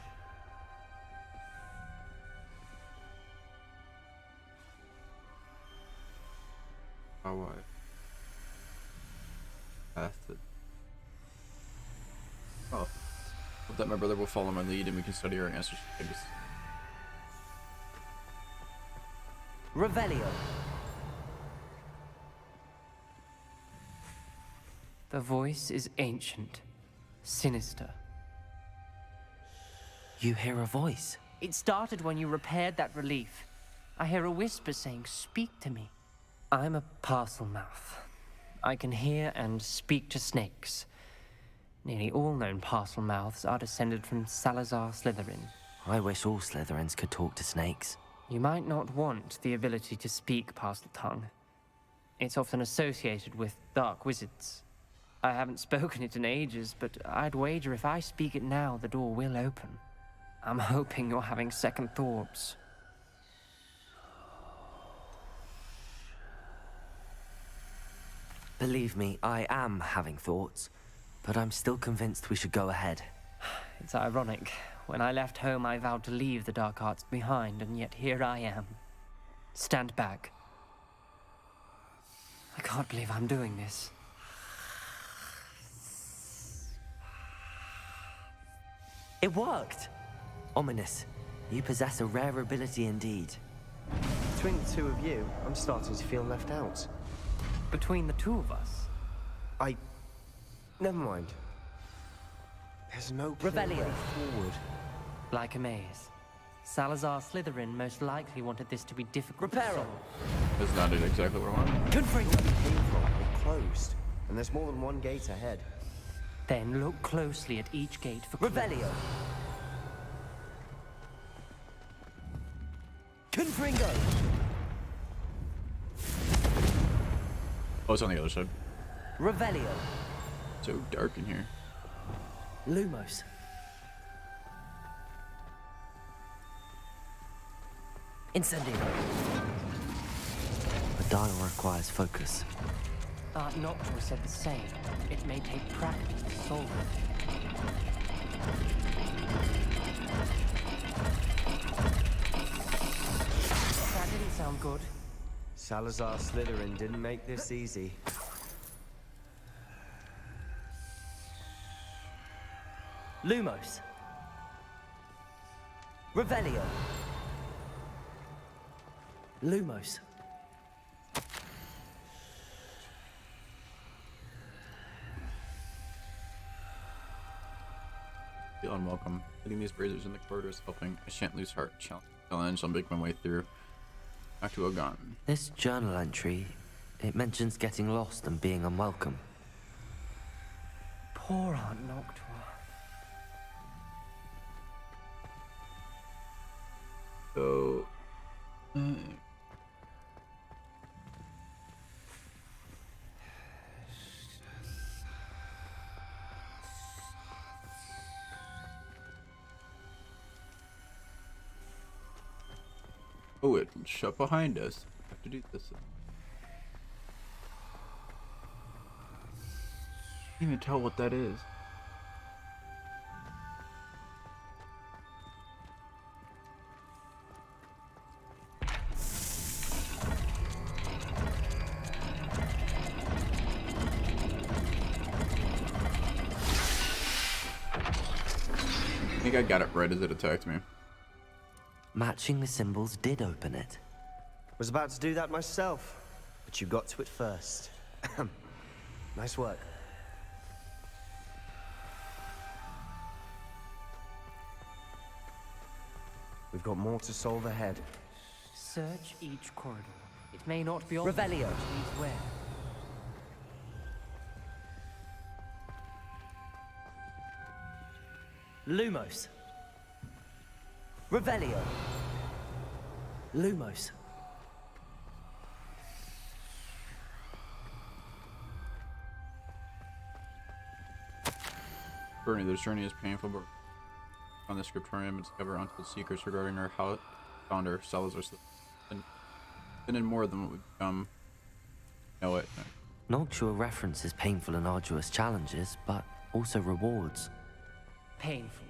Oh, oh. Hope that my brother will follow my lead and we can study our answers. Revelio. The voice is ancient, sinister. You hear a voice? It started when you repaired that relief. I hear a whisper saying, "Speak to me." I'm a Parselmouth. I can hear and speak to snakes. Nearly all known Parselmouths are descended from Salazar Slytherin. I wish all Slytherins could talk to snakes. You might not want the ability to speak Parseltongue. It's often associated with dark wizards. I haven't spoken it in ages, but I'd wager if I speak it now, the door will open. I'm hoping you're having second thoughts. Believe me, I am having thoughts, but I'm still convinced we should go ahead. It's ironic. When I left home, I vowed to leave the dark arts behind, and yet here I am. Stand back. I can't believe I'm doing this. It worked! Ominous, you possess a rare ability indeed. Between the 2 of you, I'm starting to feel left out. Between the 2 of us? Never mind. There's no clear way forward. Like a maze. Salazar Slytherin most likely wanted this to be difficult. to Reparo! solve. That's not exactly what I wanted. Confringo! It closed, and there's more than one gate ahead. Then look closely at each gate for clues. Revelio! Confringo! Oh, it's on the other side. Revelio! So dark in here. Lumos. Incendio. The dial requires focus. Noctua said the same. It may take practice to solve it. That didn't sound good. Salazar Slytherin didn't make this easy. Lumos. Revelio. Lumos. Feel unwelcome. Hitting these razors in the corridor is helping. I shan't lose heart. Challenge. I'll make my way through. Back to Ogon. This journal entry, it mentions getting lost and being unwelcome. Poor Aunt Noctua. So, oh, it shut behind us. I have to do this. Can't even tell what that is. I think I got it right as it attacked me. Matching the symbols did open it. Was about to do that myself, but you got to it first. Nice work. We've got more to solve ahead. Search each corridor. It may not be Revelio. obvious which leads where. Lumos. Revelio. Lumos. Bernie, this journey is painful, but on the scriptorium and discover untold secrets regarding our founder, Salazar Slytherin. And in more than what we've become. Know it. Noctua references painful and arduous challenges, but also rewards. Painful.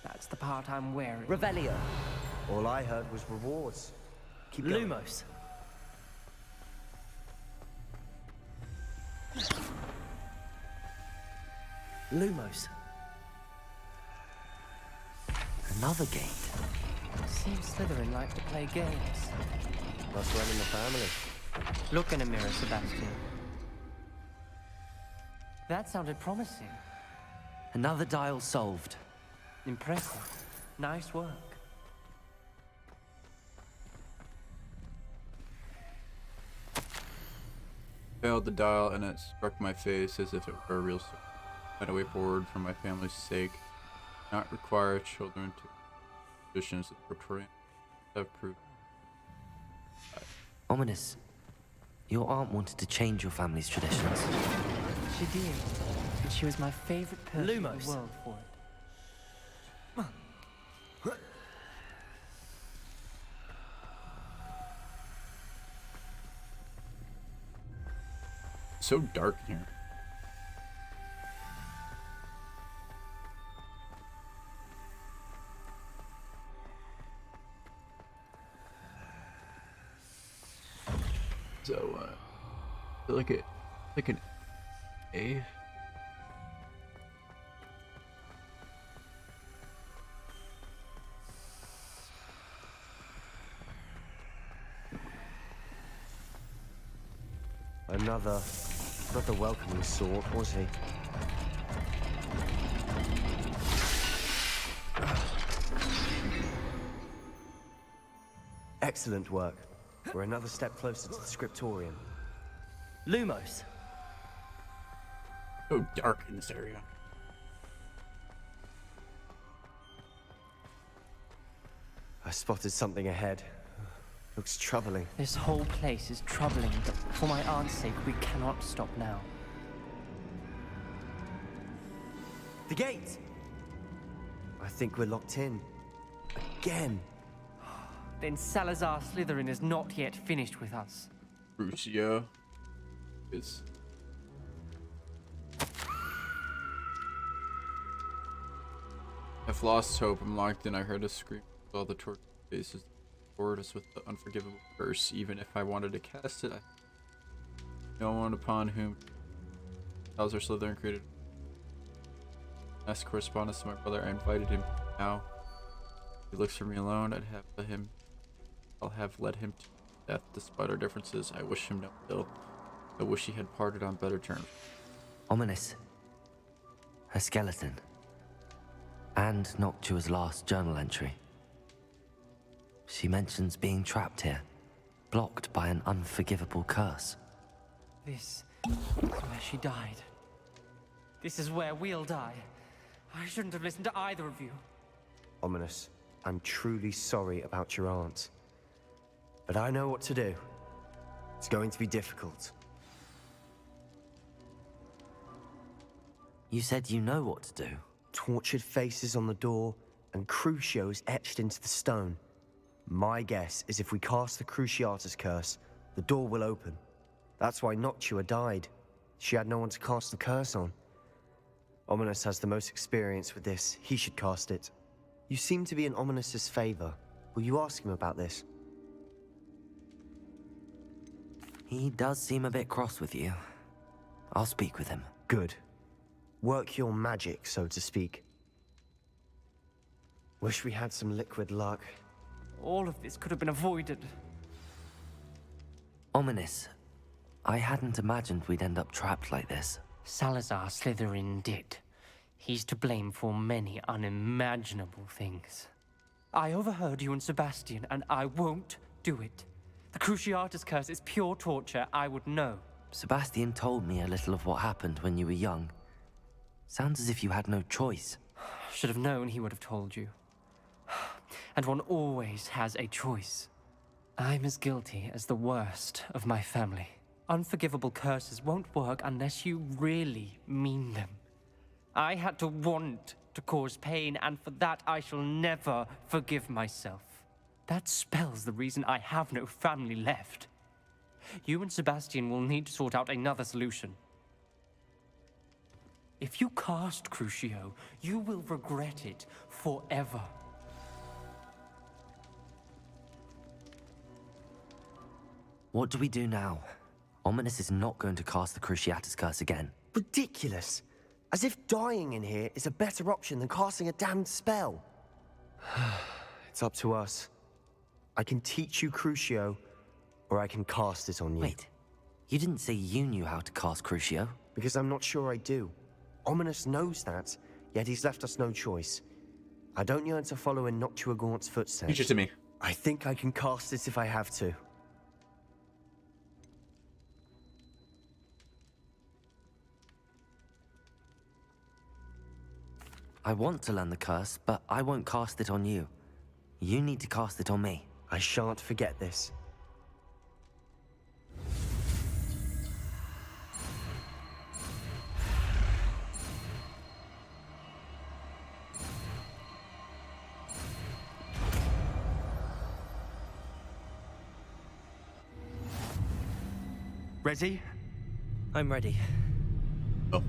That's the part I'm wary. Revelio. All I heard was rewards. Keep going. Lumos. Lumos. Another gate. Seems Slytherin like to play games. Must run in the family. Look in a mirror, Sebastian. That sounded promising. Another dial solved. Impressive. Nice work. Failed the dial and it struck my face as if it were a real sword. Find a way forward for my family's sake. Not require children to traditions that Scriptorium have proved. Ominous. Your aunt wanted to change your family's traditions. She did. And she was my favorite person in Lumos. the world for it. So dark in here. So, like an A. Another, not the welcoming sort, was he? Excellent work. We're another step closer to the scriptorium. Lumos. So dark in this area. I spotted something ahead. Looks troubling. This whole place is troubling, but for my aunt's sake, we cannot stop now. The gate! I think we're locked in. Again. Then Salazar Slytherin is not yet finished with us. Crucio is. I've lost hope. I'm locked in. I heard a scream. Saw the tortured faces. Bored us with the unforgivable curse. Even if I wanted to cast it, no one upon whom Salazar Slytherin created mass correspondence to my brother. I invited him now. He looks for me alone. I'll have led him to death despite our differences. I wish him no ill. I wish he had parted on better terms. Ominous. A skeleton. And Noctua's last journal entry. She mentions being trapped here, blocked by an unforgivable curse. This is where she died. This is where we'll die. I shouldn't have listened to either of you. Ominous, I'm truly sorry about your aunt. But I know what to do. It's going to be difficult. You said you know what to do. Tortured faces on the door, and Crucios etched into the stone. My guess is if we cast the Cruciatus curse, the door will open. That's why Noctua died. She had no one to cast the curse on. Ominous has the most experience with this. He should cast it. You seem to be in Ominous's favor. Will you ask him about this? He does seem a bit cross with you. I'll speak with him. Good. Work your magic, so to speak. Wish we had some liquid luck. All of this could have been avoided. Ominous. I hadn't imagined we'd end up trapped like this. Salazar Slytherin did. He's to blame for many unimaginable things. I overheard you and Sebastian, and I won't do it. The Cruciatus curse is pure torture. I would know. Sebastian told me a little of what happened when you were young. Sounds as if you had no choice. Should have known he would have told you. And one always has a choice. I'm as guilty as the worst of my family. Unforgivable curses won't work unless you really mean them. I had to want to cause pain, and for that I shall never forgive myself. That spells the reason I have no family left. You and Sebastian will need to sort out another solution. If you cast Crucio, you will regret it forever. What do we do now? Ominous is not going to cast the Cruciatus curse again. Ridiculous! As if dying in here is a better option than casting a damned spell. It's up to us. I can teach you Crucio, or I can cast it on you. Wait, you didn't say you knew how to cast Crucio? Because I'm not sure I do. Ominous knows that, yet he's left us no choice. I don't yearn to follow in Noctua Gaunt's footsteps. Teach it to me. I think I can cast it if I have to. I want to learn the curse, but I won't cast it on you. You need to cast it on me. I shan't forget this. Ready? I'm ready. Oh.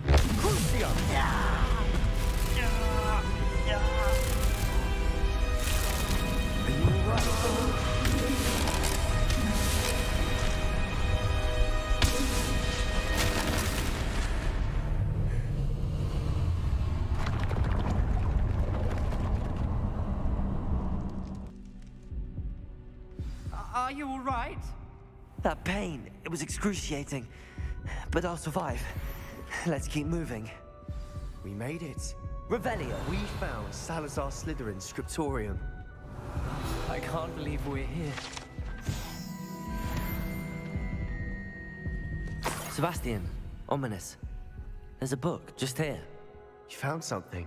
Crucio! Are you all right? That pain, it was excruciating. But I'll survive. Let's keep moving. We made it. Revelio! We found Salazar Slytherin's scriptorium. I can't believe we're here. Sebastian, ominous. There's a book just here. You found something?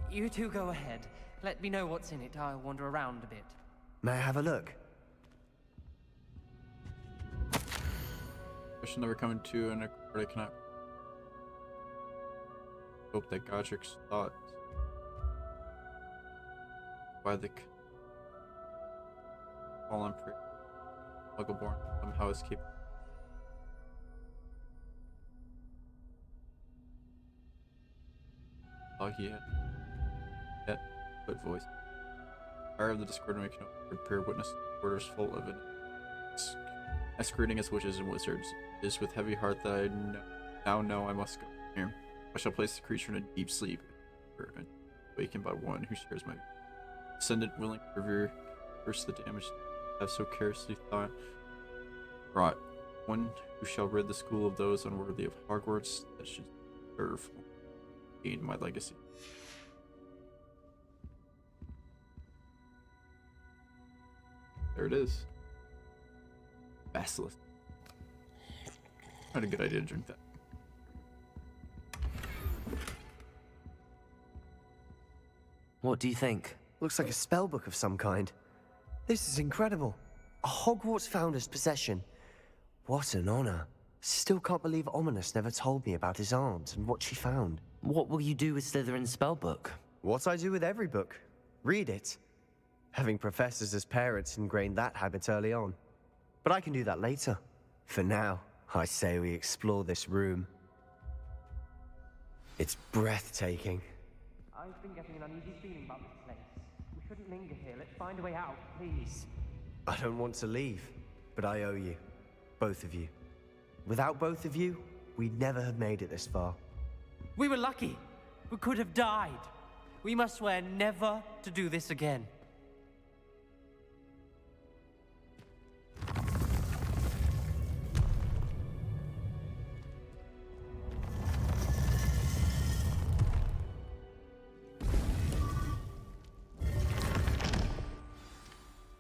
You two go ahead. Let me know what's in it. I'll wander around a bit. May I have a look? I should never come into an accord I cannot hope that Godric's thoughts by the fallen prey Muggleborn somehow escape. All he had yet but voice. Fire of the Discord make no prepare witness orders full of it. Masquerading as witches and wizards. It is with heavy heart that I now know I must go here. I shall place the creature in a deep sleep, and awakened by one who shares my descendant willing to reverse the damage I have so carelessly thought. Right, one who shall rid the school of those unworthy of Hogwarts that should serve aid my legacy. There it is. Basilisk. Not a good idea to drink that. What do you think? Looks like a spell book of some kind. This is incredible. A Hogwarts founder's possession. What an honor. Still can't believe Ominous never told me about his aunt and what she found. What will you do with Slytherin's spellbook? What I do with every book. Read it. Having professors as parents ingrained that habit early on. But I can do that later. For now, I say we explore this room. It's breathtaking. I've been getting an uneasy feeling about this place. We shouldn't linger here. Let's find a way out, please. I don't want to leave, but I owe you. Both of you. Without both of you, we'd never have made it this far. We were lucky. We could have died. We must swear never to do this again.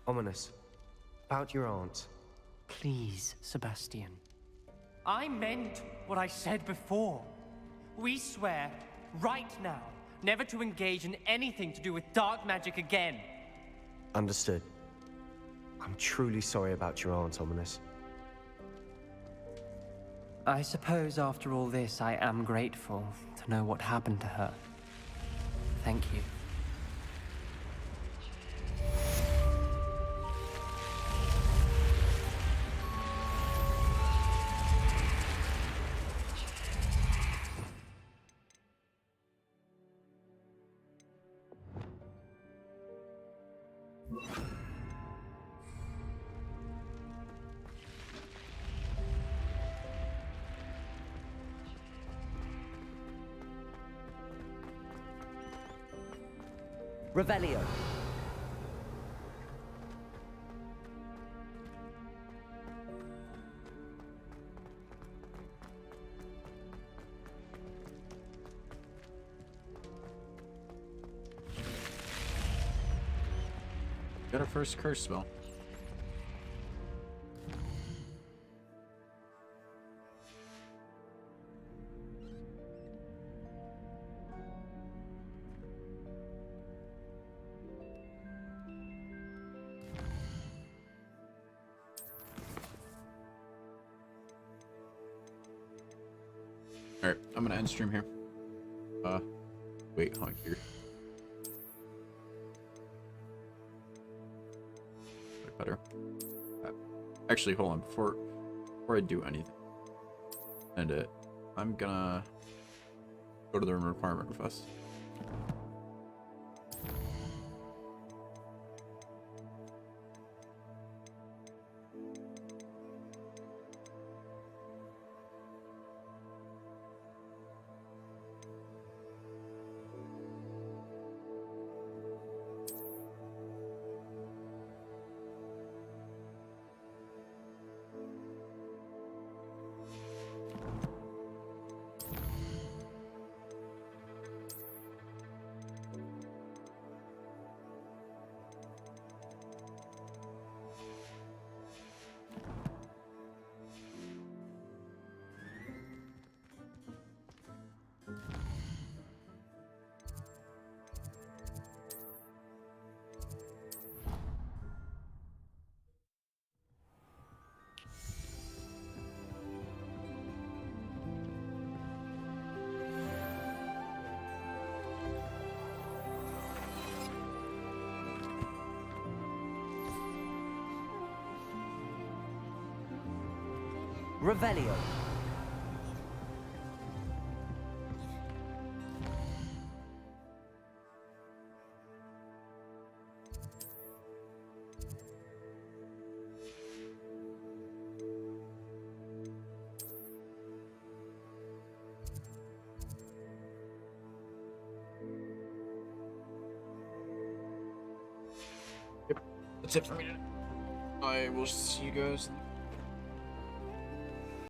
Ominous. About your aunt. Please, Sebastian. I meant what I said before. We swear, right now, never to engage in anything to do with dark magic again. Understood. I'm truly sorry about your aunt, Ominous. I suppose after all this, I am grateful to know what happened to her. Thank you. Revelio. Got our first curse spell. Alright, I'm gonna end stream here. Wait, hold on here. Better. Actually, hold on, before I do anything. And I'm gonna go to the requirement request. Revelio. That's it for me today. I will see you guys